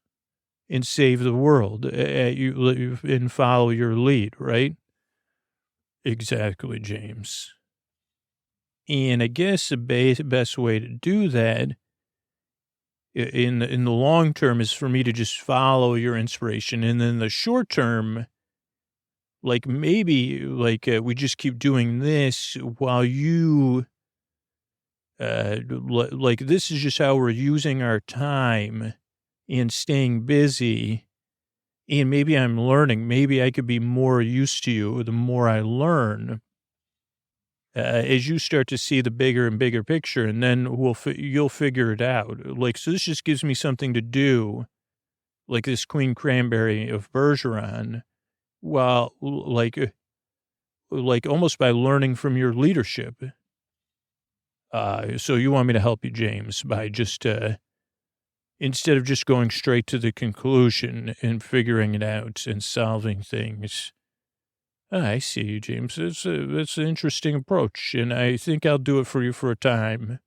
and save the world, and follow your lead, right? Exactly, James. And I guess the best way to do that in the long term is for me to just follow your inspiration. And then the short term, like, maybe, like, we just keep doing this while you, like, this is just how we're using our time and staying busy. And maybe I'm learning. Maybe I could be more used to you the more I learn, as you start to see the bigger and bigger picture, and then you'll figure it out. Like, so this just gives me something to do, like this Queen Cranberry of Bergeron, while, like almost by learning from your leadership. So you want me to help you, James, by just, instead of just going straight to the conclusion and figuring it out and solving things. I see you, James. That's an interesting approach, and I think I'll do it for you for a time,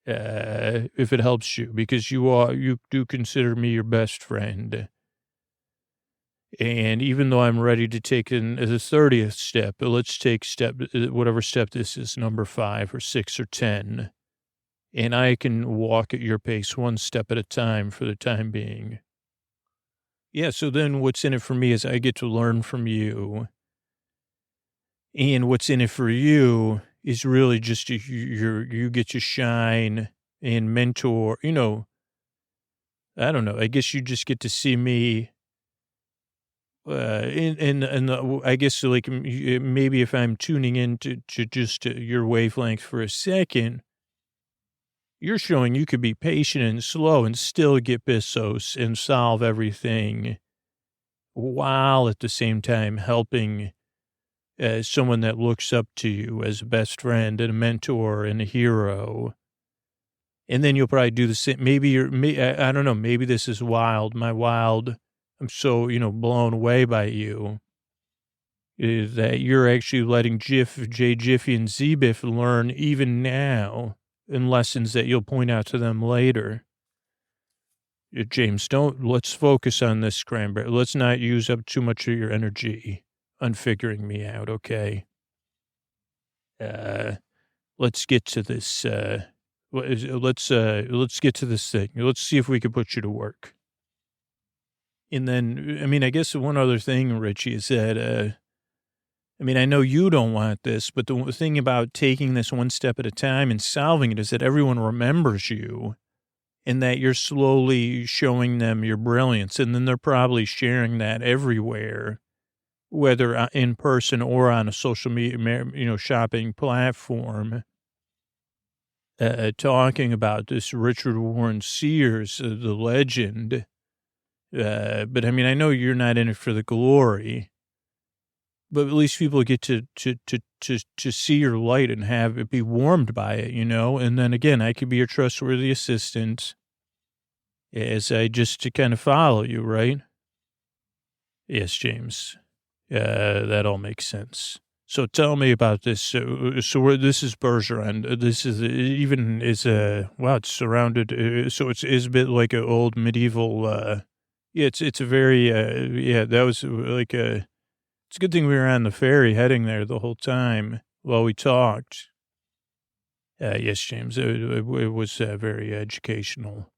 if it helps you, because you do consider me your best friend. And even though I'm ready to take in the 30th step, let's take whatever step this is, number 5 or 6 or 10, and I can walk at your pace one step at a time for the time being. Yeah, so then what's in it for me is I get to learn from you. And what's in it for you is really just you get to shine and mentor, I don't know. I guess you just get to see me, I guess, like, maybe if I'm tuning in to just your wavelength for a second, you're showing you could be patient and slow and still get Besos and solve everything, while at the same time helping as someone that looks up to you as a best friend and a mentor and a hero. And then you'll probably do the same. Maybe I don't know. Maybe this is wild. I'm so, blown away by you, is that you're actually letting J. Jiffy and Z-Biff learn even now, in lessons that you'll point out to them later. James, let's focus on this, Cranberry. Let's not use up too much of your energy on figuring me out, okay? Let's get to this, let's get to this thing. Let's see if we can put you to work. And then, I mean, I guess one other thing, Richie, is that, I know you don't want this, but the thing about taking this one step at a time and solving it is that everyone remembers you, and that you're slowly showing them your brilliance. And then they're probably sharing that everywhere, whether in person or on a social media, shopping platform, talking about this Richard Warren Sears, the legend. But I know you're not in it for the glory, but at least people get to see your light and have it be warmed by it, And then again, I could be your trustworthy assistant as I just to kind of follow you, right? Yes, James. That all makes sense. So tell me about this. This is Bergeron. This is wow, it's surrounded. So it's a bit like an old medieval, yeah, it's a very, yeah, that was like it's a good thing we were on the ferry heading there the whole time while we talked. Yes, James, it was very educational.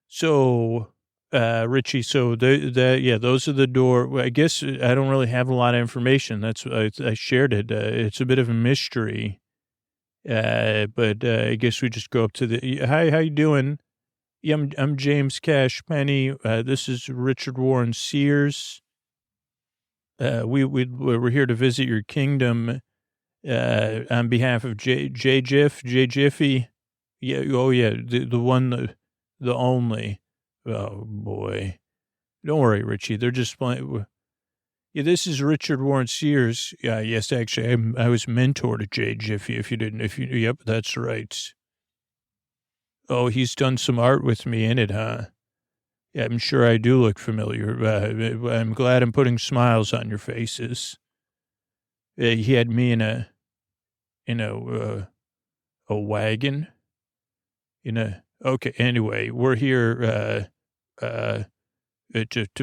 So, Richie, so yeah, those are the door. Well, I guess I don't really have a lot of information. That's I shared it. It's a bit of a mystery. But I guess we just go up to the. Hi, how you doing? Yeah, I'm James Cash Penny. This is Richard Warren Sears. We're here to visit your kingdom. On behalf of J Jiffy. Yeah, oh yeah, the one, the only. Oh boy, don't worry, Richie. They're just playing. Yeah, this is Richard Warren Sears. Yes, actually, I was mentor to J Jiffy. Yep, that's right. Oh, he's done some art with me in it, huh? Yeah, I'm sure I do look familiar. I'm glad I'm putting smiles on your faces. He had me in a wagon. Okay. Anyway, we're here to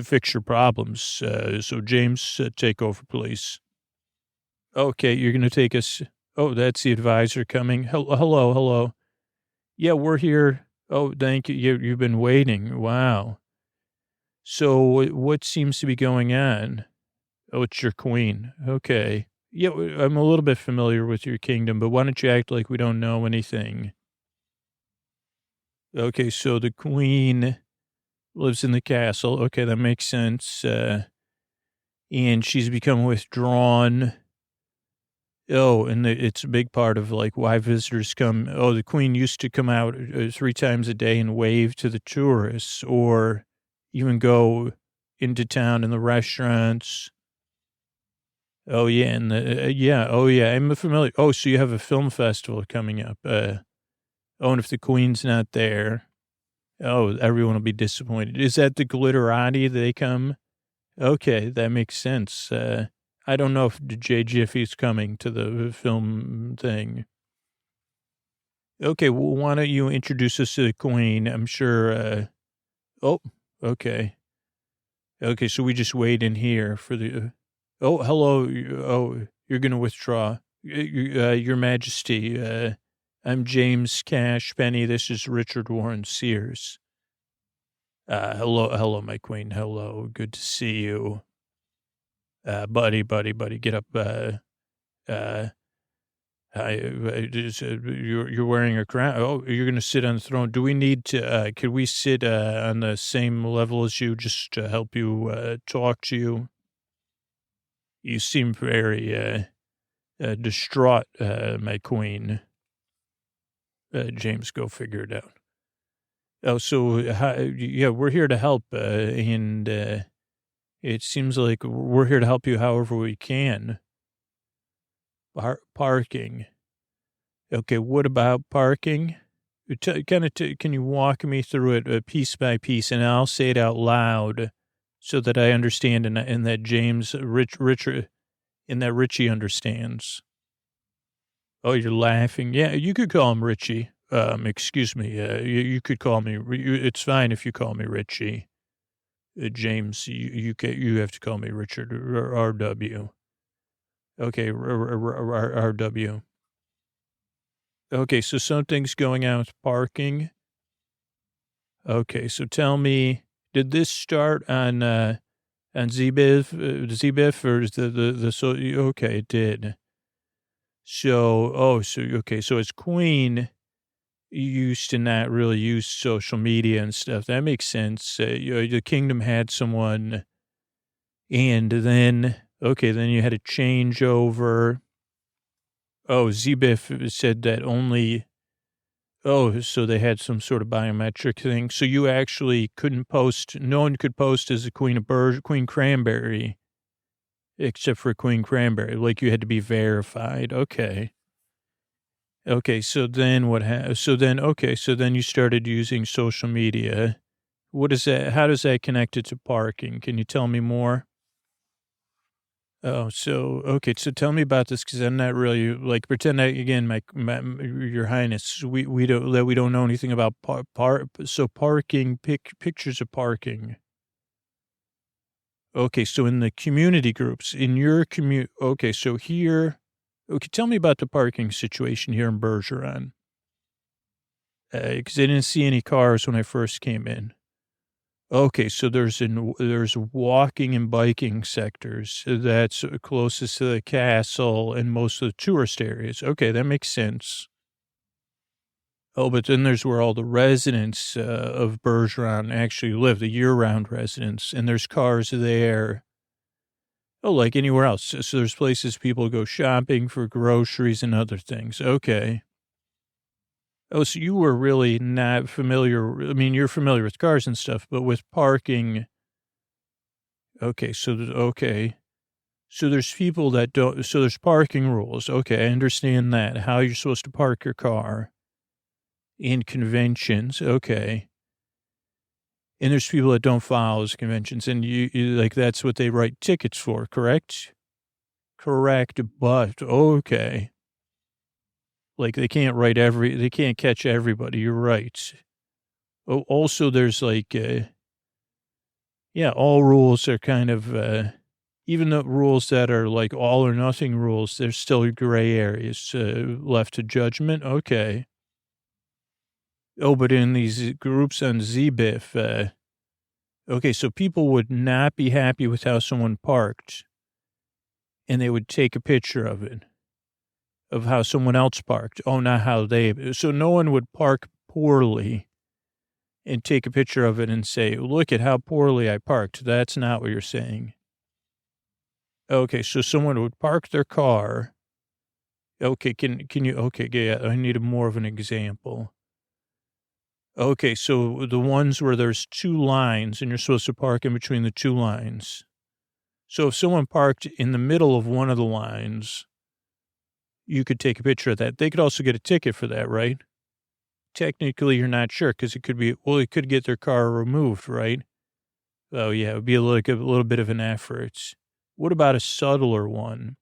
fix your problems. So James, take over, please. Okay, you're gonna take us. Oh, that's the advisor coming. Hello, hello. Yeah, we're here. Oh, thank you. You've been waiting. Wow. So what seems to be going on? Oh, it's your queen. Okay. Yeah, I'm a little bit familiar with your kingdom, but why don't you act like we don't know anything? Okay, so the queen lives in the castle. Okay, that makes sense. And she's become withdrawn. Oh, and it's a big part of like why visitors come. Oh, the queen used to come out 3 times a day and wave to the tourists, or even go into town in the restaurants. Oh yeah, and yeah, oh yeah, I'm familiar. Oh, so you have a film festival coming up. Oh, and if the queen's not there, oh, everyone will be disappointed. Is that the glitterati they come? Okay, that makes sense. I don't know if J Jiffy's coming to the film thing. Okay, well, why don't you introduce us to the queen? I'm sure, oh, okay. Okay, so we just wait in here for the, oh, hello. Oh, you're going to withdraw. Your Majesty, I'm James Cash Penny. This is Richard Warren Sears. Hello, my queen. Hello. Good to see you. Buddy, get up. You're wearing a crown. Oh, you're going to sit on the throne. Do we need to, could we sit, on the same level as you just to help you, talk to you? You seem very, distraught, my queen. James, go figure it out. Oh, so, yeah, we're here to help, and, it seems like we're here to help you however we can. Parking. Okay, what about parking? Can you walk me through it piece by piece, and I'll say it out loud so that I understand and that James, Richard, and that Richie understands. Oh, you're laughing. Yeah, you could call him Richie. Excuse me. You could call me. It's fine if you call me Richie. James, you have to call me Richard or RW. Okay, RW. Okay, so something's going on with parking. Okay, so tell me, did this start on ZBIF, or is the so? Okay, it did. So, okay, so as queen, you used to not really use social media and stuff. That makes sense. The kingdom had someone, and then, okay, then you had a changeover. Oh, ZBIF said that only, oh, so they had some sort of biometric thing. So you actually couldn't post, no one could post as a Queen Cranberry, except for Queen Cranberry. Like you had to be verified. Okay. Okay, so then so then you started using social media. What is that? How does that connect it to parking? Can you tell me more? Oh, so, okay, so tell me about this because I'm not really, like, pretend I, again, your highness, we don't know anything about so parking, pictures of parking. Okay, so in the community groups, in your okay, so here, okay, tell me about the parking situation here in Bergeron. Because I didn't see any cars when I first came in. Okay, so there's walking and biking sectors that's closest to the castle and most of the tourist areas. Okay, that makes sense. Oh, but then there's where all the residents of Bergeron actually live, the year-round residents, and there's cars there. Oh, like anywhere else. So there's places people go shopping for groceries and other things. Okay. Oh, so you were really not familiar. I mean, you're familiar with cars and stuff, but with parking. Okay, so okay. So there's people that don't, so there's parking rules. Okay, I understand that. How you're supposed to park your car in conventions. Okay. And there's people that don't follow those conventions, and like, that's what they write tickets for, correct? Correct, but okay. Like, they can't catch everybody. You're right. Oh, also, there's like, yeah, all rules are kind of, even the rules that are like all or nothing rules, there's still gray areas left to judgment. Okay. Oh, but in these groups on ZBIF, okay, so people would not be happy with how someone parked, and they would take a picture of it, of how someone else parked. Oh, not how they, so no one would park poorly and take a picture of it and say, look at how poorly I parked. That's not what you're saying. Okay, so someone would park their car. Okay, can you, okay, yeah, I need more of an example. Okay, so the ones where there's two lines and you're supposed to park in between the two lines. So if someone parked in the middle of one of the lines, you could take a picture of that. They could also get a ticket for that, right? Technically, you're not sure because it could be, well, it could get their car removed, right? Oh, yeah, it would be a little bit of an effort. What about a subtler one?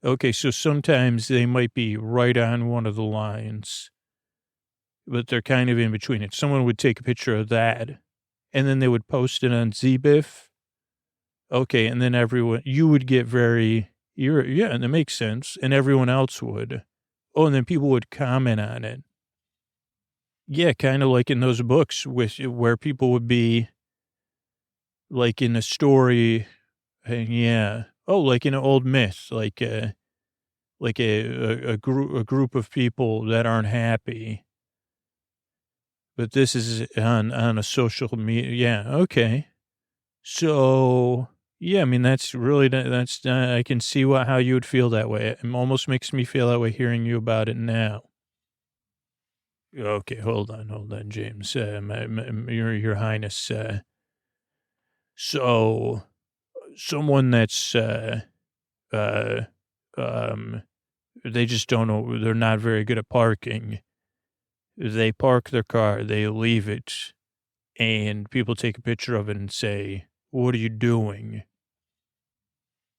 Okay, so sometimes they might be right on one of the lines, but they're kind of in between it. Someone would take a picture of that, and then they would post it on ZBIF. Okay, and then you would get yeah, and that makes sense, and everyone else would. Oh, and then people would comment on it. Yeah, kind of like in those books where people would be like in a story. Yeah. Oh, like in an old myth, like a group of people that aren't happy. But this is on a social media. Yeah. Okay. So, yeah, I mean, I can see how you would feel that way. It almost makes me feel that way hearing you about it now. Okay, hold on, James. Your Highness. So someone that's, uh, um, they just don't know, they're not very good at parking. They park their car, they leave it, and people take a picture of it and say, what are you doing?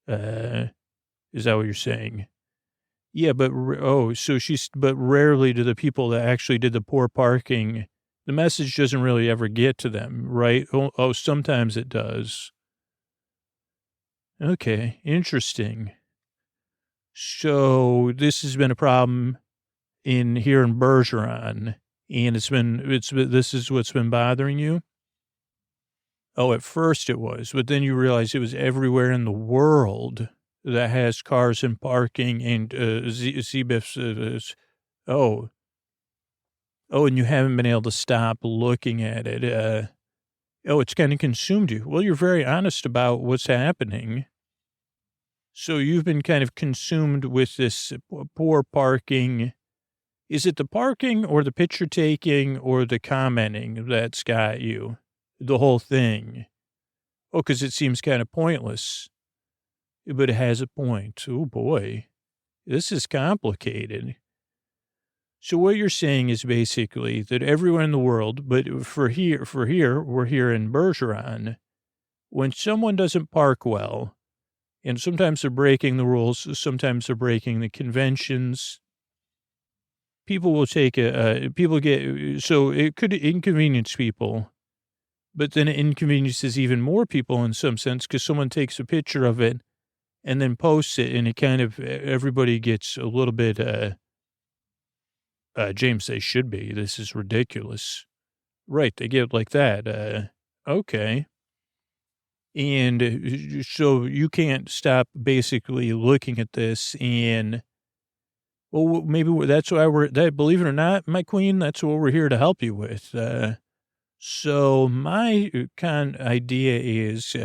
Uh, is that what you're saying? Yeah, but, but rarely do the people that actually did the poor parking, the message doesn't really ever get to them, right? Sometimes it does. Okay, interesting. So this has been a problem here in Bergeron, and this is what's been bothering you? Oh, at first it was, but then you realize it was everywhere in the world that has cars and parking and ZBIFs. Oh, and you haven't been able to stop looking at it. It's kind of consumed you. Well, you're very honest about what's happening. So you've been kind of consumed with this poor parking. Is it the parking or the picture taking or the commenting that's got you? The whole thing. Oh, because it seems kind of pointless, but it has a point. Oh, boy. This is complicated. So what you're saying is basically that everywhere in the world, but we're here in Bergeron, when someone doesn't park well, And sometimes they're breaking the rules. Sometimes they're breaking the conventions. People will take people get, so it could inconvenience people, but then it inconveniences even more people in some sense because someone takes a picture of it and then posts it, and it kind of, everybody gets a little bit, James, they should be. This is ridiculous. Right. They get like that. Okay. And so you can't stop basically looking at this and, well, maybe that's why believe it or not, my queen, that's what we're here to help you with. So my idea is,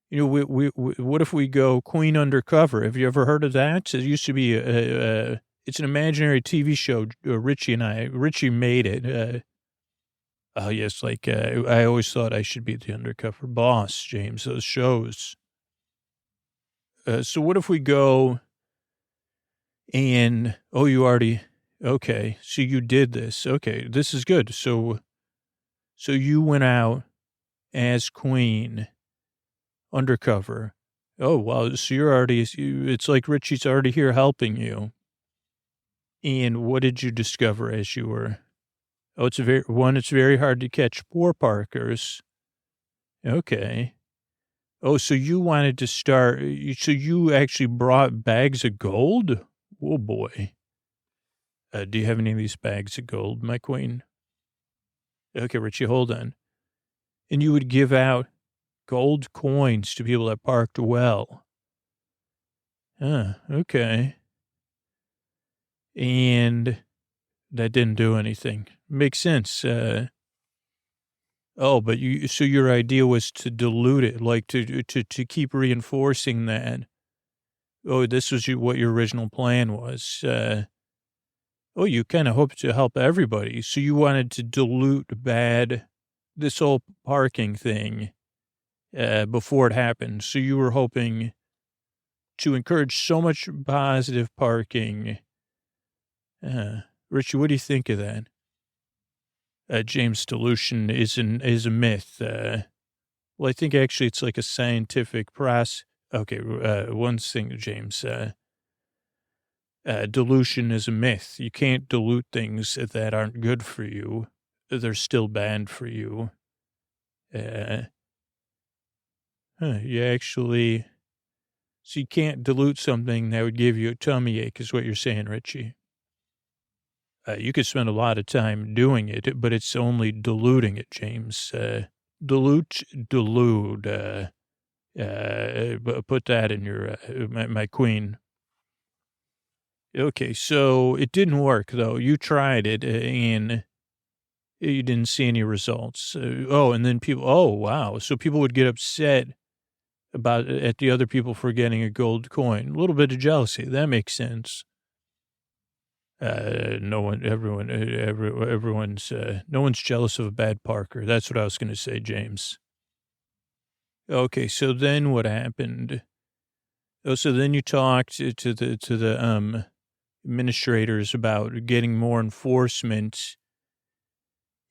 what if we go Queen Undercover? Have you ever heard of that? It used to be it's an imaginary TV show. Richie made it. Oh yes, like I always thought I should be the undercover boss, James. Those shows. So what if we go and you already okay? So you did this. Okay, this is good. So you went out as queen undercover. Oh, well, so you're already, it's like Richie's already here helping you. And what did you discover as you were? Oh, it's very hard to catch poor Parkers. Okay. Oh, so you wanted to start, so you actually brought bags of gold? Oh, boy. Do you have any of these bags of gold, my queen? Okay, Richie, hold on. And you would give out gold coins to people that parked well. Okay. And that didn't do anything. Makes sense. But so your idea was to dilute it, like to keep reinforcing that. Oh, this was what your original plan was. You kind of hoped to help everybody. So you wanted to dilute this whole parking thing, before it happened. So you were hoping to encourage so much positive parking. Richie, what do you think of that? James, dilution is a myth. Well, I think actually it's like a scientific process. Okay, one thing, James. Dilution is a myth. You can't dilute things that aren't good for you. They're still bad for you. You actually, so you can't dilute something that would give you a tummy ache is what you're saying, Richie. You could spend a lot of time doing it, but it's only diluting it, James. Dilute. Put that in your, my queen. Okay, so it didn't work, though. You tried it, and you didn't see any results. And then wow. So people would get upset at the other people for getting a gold coin. A little bit of jealousy. That makes sense. No one's jealous of a bad Parker. That's what I was going to say, James. Okay, so then what happened? Oh, so then you talked to the administrators about getting more enforcement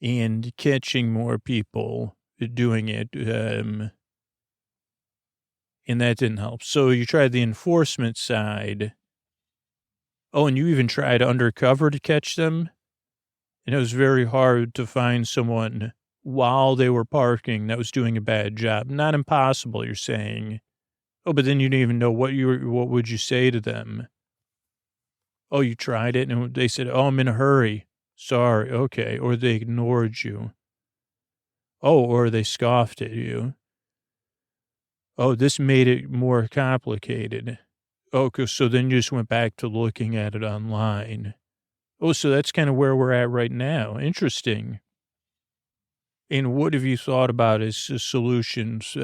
and catching more people doing it. And that didn't help. So you tried the enforcement side. Oh, and you even tried undercover to catch them? And it was very hard to find someone while they were parking that was doing a bad job. Not impossible, you're saying. Oh, but then you didn't even know what would you say to them? Oh, you tried it? And they said, oh, I'm in a hurry. Sorry. Okay. Or they ignored you. Oh, or they scoffed at you. Oh, this made it more complicated. Oh, so then you just went back to looking at it online. Oh, so that's kind of where we're at right now. Interesting. And what have you thought about as solutions?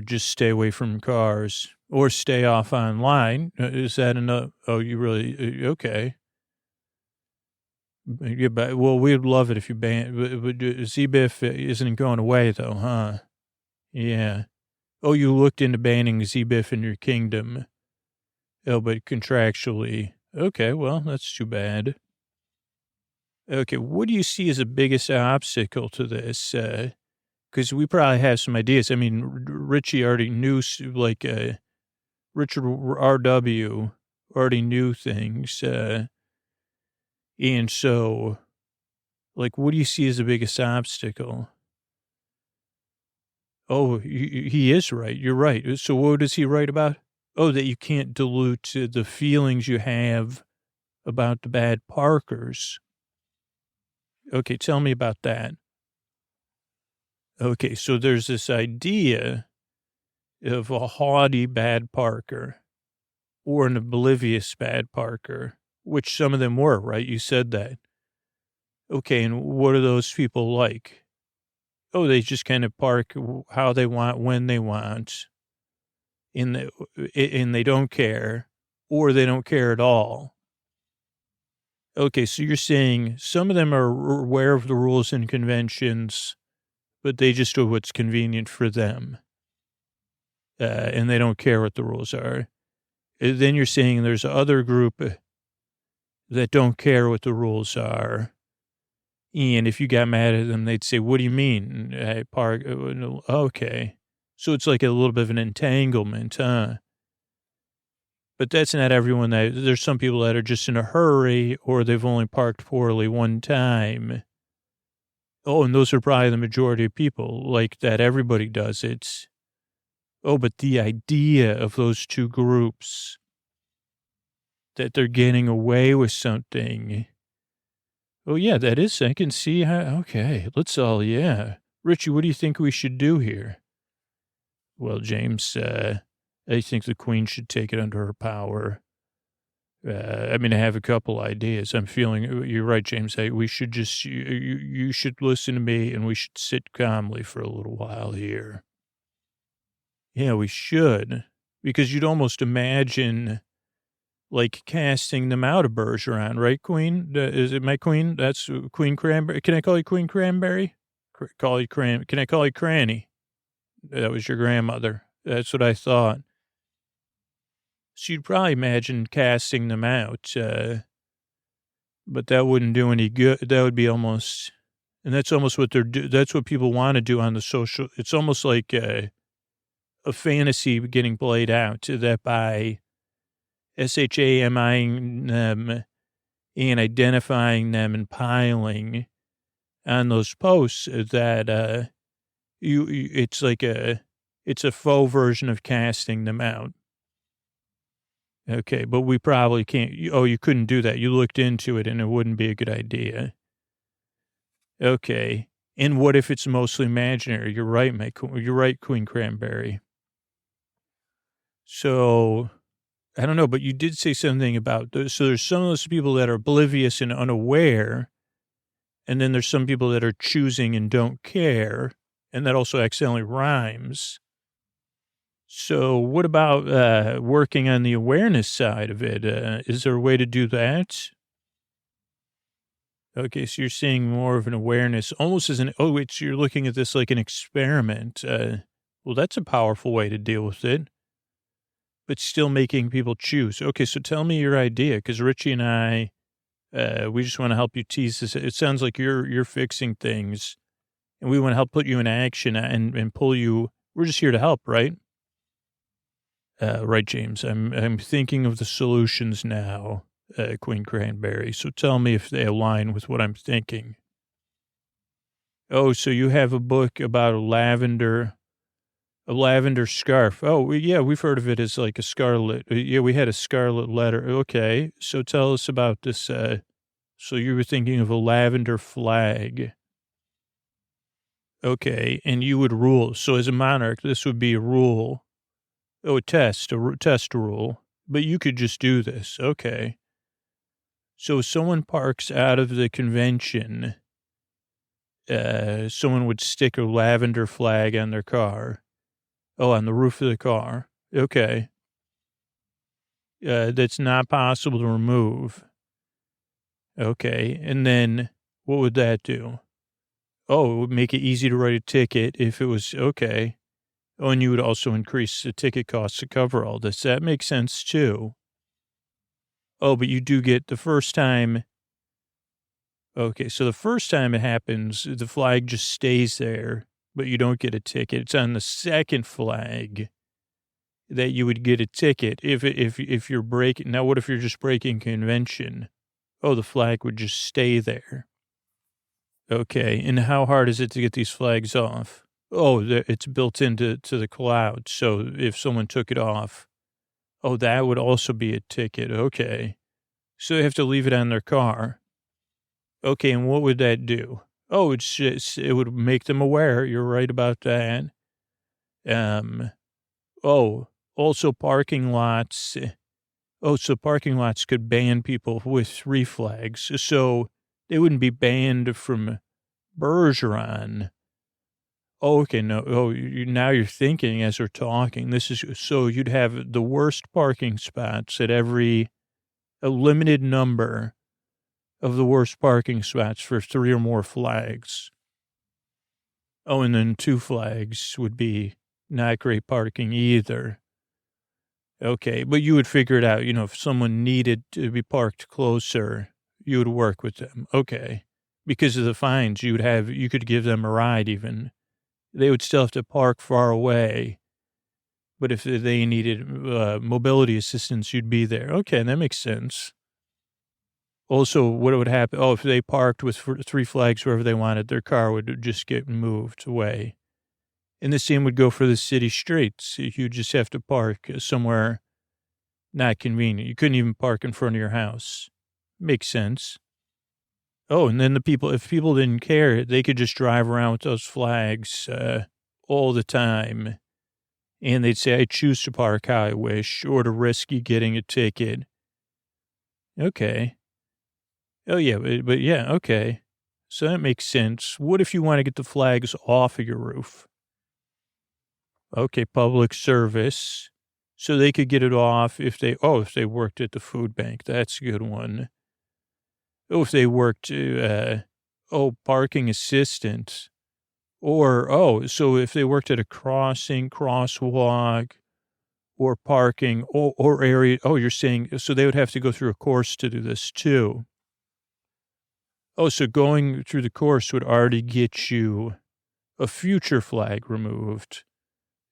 Just stay away from cars or stay off online. Is that enough? Oh, you really? Okay. Yeah, but, well, we'd love it if you ban. But ZBIF isn't going away, though, huh? Yeah. Oh, you looked into banning ZBIF in your kingdom. Oh, but contractually. Okay, well, that's too bad. Okay, what do you see as the biggest obstacle to this? because we probably have some ideas. I mean, Richie already knew, like, Richard R.W. already knew things. And so, like, what do you see as the biggest obstacle? Oh, he is right. You're right. So what is he right about? Oh, that you can't dilute the feelings you have about the bad Parkers. Okay, tell me about that. Okay, so there's this idea of a haughty bad Parker or an oblivious bad Parker, which some of them were, right? You said that. Okay, and what are those people like? Oh, they just kind of park how they want, when they want, and they don't care, or they don't care at all. Okay, so you're saying some of them are aware of the rules and conventions, but they just do what's convenient for them, and they don't care what the rules are. Then you're saying there's other group that don't care what the rules are. And if you got mad at them, they'd say, what do you mean? Park. Okay. So it's like a little bit of an entanglement, huh? But that's not everyone. There's some people that are just in a hurry or they've only parked poorly one time. Oh, and those are probably the majority of people like that. Everybody does it. Oh, but the idea of those two groups that they're getting away with something. Oh, yeah, that is. I can see how. Okay, let's all, yeah. Richie, what do you think we should do here? Well, James, I think the Queen should take it under her power. I mean, I have a couple ideas. I'm feeling, you're right, James. We should just, you should listen to me and we should sit calmly for a little while here. Yeah, we should. Because you'd almost imagine like casting them out of Bergeron, right, Queen? Is it my Queen? That's Queen Cranberry. Can I call you Queen Cranberry? Can I call you Cranny? That was your grandmother. That's what I thought. So you'd probably imagine casting them out, but that wouldn't do any good. That would be almost, and that's almost what that's what people want to do on the social. It's almost like a fantasy getting played out that by SHAMIing them and identifying them and piling on those posts that it's like it's a faux version of casting them out. Okay, but we probably can't. You couldn't do that. You looked into it and it wouldn't be a good idea. Okay. And what if it's mostly imaginary? You're right, you're right, Queen Cranberry. So I don't know, but you did say something about so there's some of those people that are oblivious and unaware, and then there's some people that are choosing and don't care, and that also accidentally rhymes. So what about working on the awareness side of it? Is there a way to do that? Okay, so you're seeing more of an awareness, almost as you're looking at this like an experiment. Well, that's a powerful way to deal with it, but still making people choose. Okay, so tell me your idea, because Richie and I, we just want to help you tease this. It sounds like you're fixing things, and we want to help put you in action and pull you. We're just here to help, right? Right, James. I'm thinking of the solutions now, Queen Cranberry. So tell me if they align with what I'm thinking. Oh, so you have a book about a lavender scarf. Oh, yeah, we've heard of it as like a scarlet. Yeah, we had a scarlet letter. Okay, so tell us about this. So you were thinking of a lavender flag. Okay, and you would rule. So as a monarch, this would be a rule. Oh, a test rule. But you could just do this. Okay. So if someone parks out of the convention, someone would stick a lavender flag on their car. Oh, on the roof of the car. Okay. That's not possible to remove. Okay. And then what would that do? Oh, it would make it easy to write a ticket if it was okay. Oh, and you would also increase the ticket costs to cover all this. That makes sense too. Oh, but you do get the first time. Okay, so the first time it happens, the flag just stays there, but you don't get a ticket. It's on the second flag that you would get a ticket if you're breaking. Now, what if you're just breaking convention? Oh, the flag would just stay there. Okay, and how hard is it to get these flags off? Oh, it's built into the cloud. So if someone took it off, oh, that would also be a ticket. Okay, so they have to leave it on their car. Okay, and what would that do? Oh, it would make them aware. You're right about that. Oh, also parking lots. Oh, so parking lots could ban people with 3 flags. So they wouldn't be banned from Bergeron. Oh, okay, no. Oh, now you're thinking as we're talking. This is so you'd have the worst parking spots at a limited number of the worst parking spots for 3 or more flags. Oh, and then 2 flags would be not great parking either. Okay, but you would figure it out. If someone needed to be parked closer, you would work with them. Okay. Because of the fines, you could give them a ride even. They would still have to park far away. But if they needed mobility assistance, you'd be there. Okay, that makes sense. Also, what would happen? Oh, if they parked with 3 flags wherever they wanted, their car would just get moved away. And the same would go for the city streets. You just have to park somewhere not convenient. You couldn't even park in front of your house. Makes sense. Oh, and then if people didn't care, they could just drive around with those flags all the time. And they'd say, I choose to park how I wish, or to risk you getting a ticket. Okay. Oh, yeah, but yeah, okay. So that makes sense. What if you want to get the flags off of your roof? Okay, public service. So they could get it off if they worked at the food bank. That's a good one. Oh, if they worked, parking assistant. Or, so if they worked at a crosswalk, or parking, or area. Oh, you're saying, so they would have to go through a course to do this too. Oh, so going through the course would already get you a future flag removed.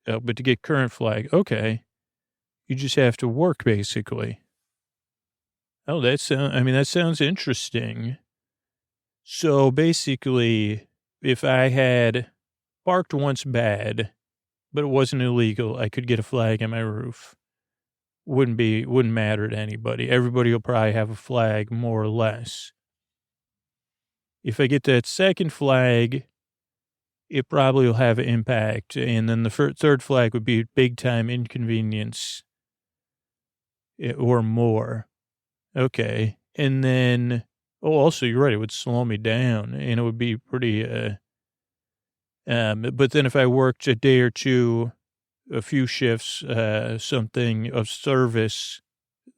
But to get current flag, okay. You just have to work, basically. Oh, that sounds interesting. So basically, if I had parked once bad, but it wasn't illegal, I could get a flag on my roof. Wouldn't matter to anybody. Everybody will probably have a flag, more or less. If I get that second flag, it probably will have an impact. And then the third flag would be big time inconvenience or more. Okay. And then, also, you're right. It would slow me down and it would be pretty, but then if I worked a day or two, a few shifts, something of service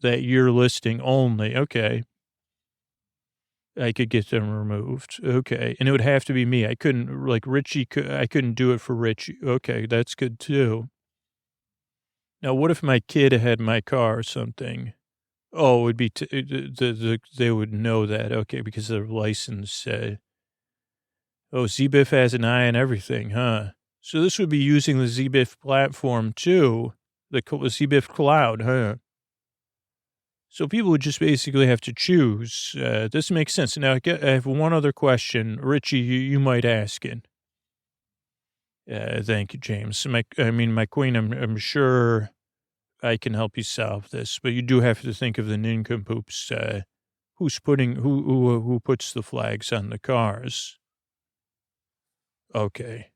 that you're listing only. Okay. I could get them removed. Okay. And it would have to be me. I couldn't, like Richie, I couldn't do it for Richie. Okay. That's good too. Now, what if my kid had my car or something? Oh, it would be, they would know that. Okay. Because their license said, ZBIF has an eye on everything, huh? So this would be using the ZBIF platform too, the ZBIF cloud, huh? So people would just basically have to choose. This makes sense. Now, I have one other question. Richie, you might ask it. Thank you, James. My queen, I'm sure I can help you solve this, but you do have to think of the nincompoops. Who puts the flags on the cars? Okay.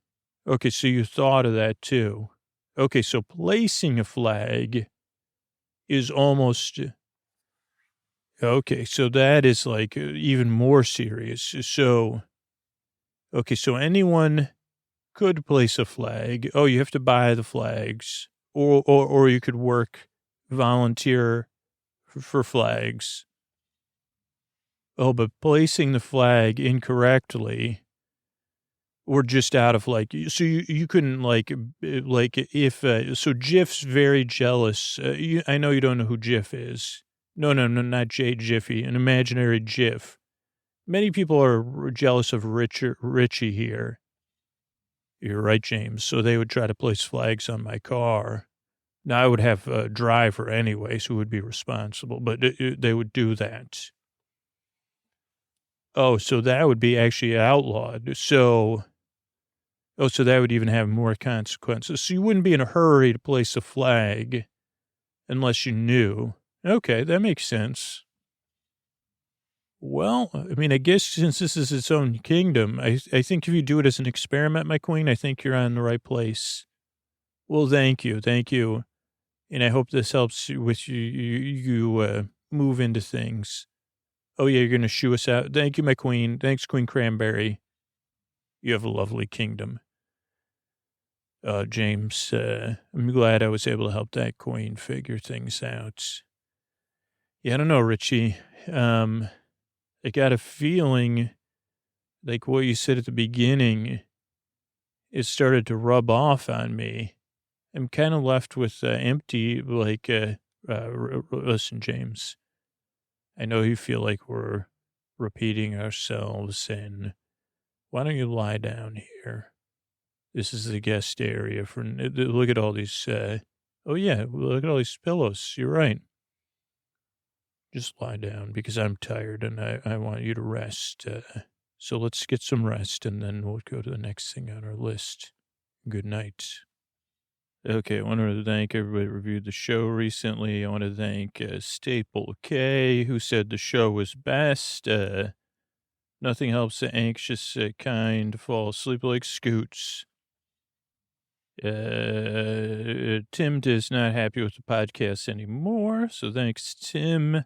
Okay, so you thought of that too. Okay, so placing a flag is almost... Okay, so that is like even more serious. So anyone could place a flag. Oh, you have to buy the flags, or you could volunteer for flags. Oh, but placing the flag incorrectly, or just out of so you couldn't if so Jif's very jealous. I know you don't know who Jif is. No, not Jay Jiffy, an imaginary Jif. Many people are jealous of Richie here. You're right, James. So they would try to place flags on my car. Now, I would have a driver anyways who would be responsible, but they would do that. Oh, so that would be actually outlawed. So that would even have more consequences. So you wouldn't be in a hurry to place a flag unless you knew. Okay, that makes sense. Well, I mean, I guess since this is its own kingdom, I think if you do it as an experiment, my queen, I think you're on the right place. Well, thank you. And I hope this helps you with you move into things. Oh, yeah, you're going to shoo us out. Thank you, my queen. Thanks, Queen Cranberry. You have a lovely kingdom. James, I'm glad I was able to help that queen figure things out. Yeah, I don't know, Richie. I got a feeling like what you said at the beginning, it started to rub off on me. I'm kind of left with empty, like, listen, James, I know you feel like we're repeating ourselves, and why don't you lie down here? This is the guest area for, look at all these, oh yeah, look at all these pillows. You're right. Just lie down because I'm tired and I want you to rest. So let's get some rest and then we'll go to the next thing on our list. Good night. Okay, I want to thank everybody who reviewed the show recently. I want to thank Staple K, who said the show was best. Nothing helps the anxious kind fall asleep like Scoots. Tim is not happy with the podcast anymore, so thanks, Tim.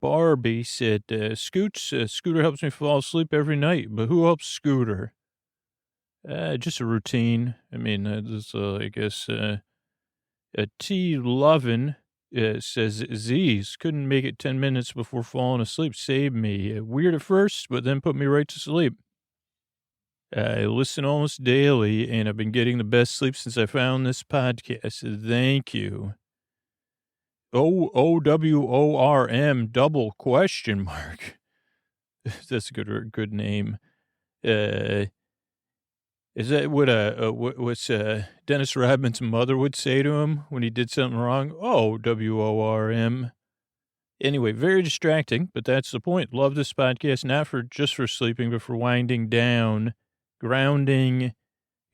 Barbie said, Scooter helps me fall asleep every night, but who helps Scooter? Just a routine. I mean, I guess, T. Lovin says, Z's couldn't make it 10 minutes before falling asleep. Saved me. Weird at first, but then put me right to sleep. I listen almost daily, and I've been getting the best sleep since I found this podcast. Thank you. OWORM double question mark. That's a good name. Is that what what's Dennis Rodman's mother would say to him when he did something wrong? Oh, WORM. Anyway, very distracting, but that's the point. Love this podcast, not for just for sleeping, but for winding down, grounding.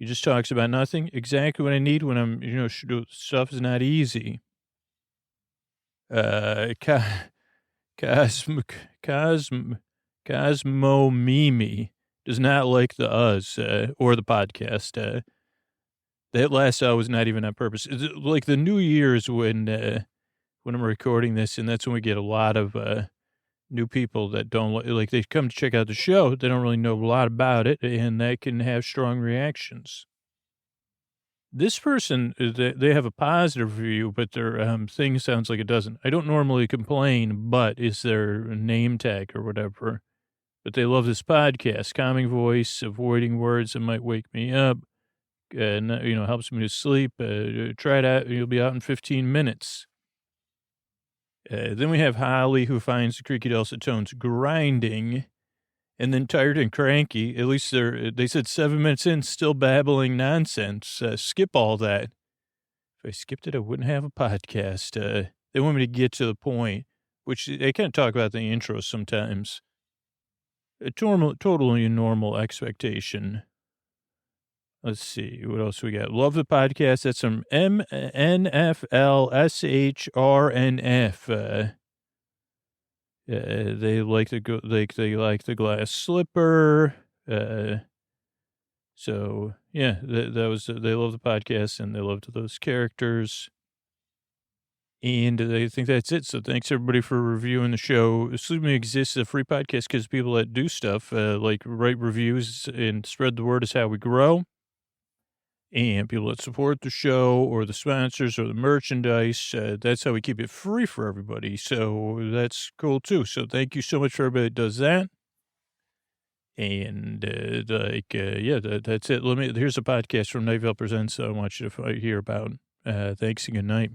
He just talks about nothing. Exactly what I need when I'm, stuff is not easy. Cosmo Mimi does not like the us or the podcast. That last was not even on purpose. It's like the New Year's when I'm recording this, and that's when we get a lot of new people that don't like. They come to check out the show. They don't really know a lot about it, and that can have strong reactions. This person, they have a positive review, but their thing sounds like it doesn't. I don't normally complain, but is their name tag or whatever. But they love this podcast, calming voice, avoiding words that might wake me up, helps me to sleep. Try it out. You'll be out in 15 minutes. Then we have Holly, who finds the creaky dulcet tones grinding. And then tired and cranky, at least they said 7 minutes in, still babbling nonsense. Skip all that. If I skipped it, I wouldn't have a podcast. They want me to get to the point, which they kind of talk about the intro sometimes. A totally normal expectation. Let's see, what else we got? Love the podcast. That's some MNFLSHRNF. They like the glass slipper. So yeah, that was, they love the podcast and they loved those characters. And I think that's it. So thanks everybody for reviewing the show. Sleeping Exists is a free podcast because people that do stuff, like write reviews and spread the word is how we grow. And people that support the show or the sponsors or the merchandise, that's how we keep it free for everybody. So that's cool too. So thank you so much for everybody that does that. And that's it. Here's a podcast from Night Vale Presents I want you to hear about. Thanks and good night.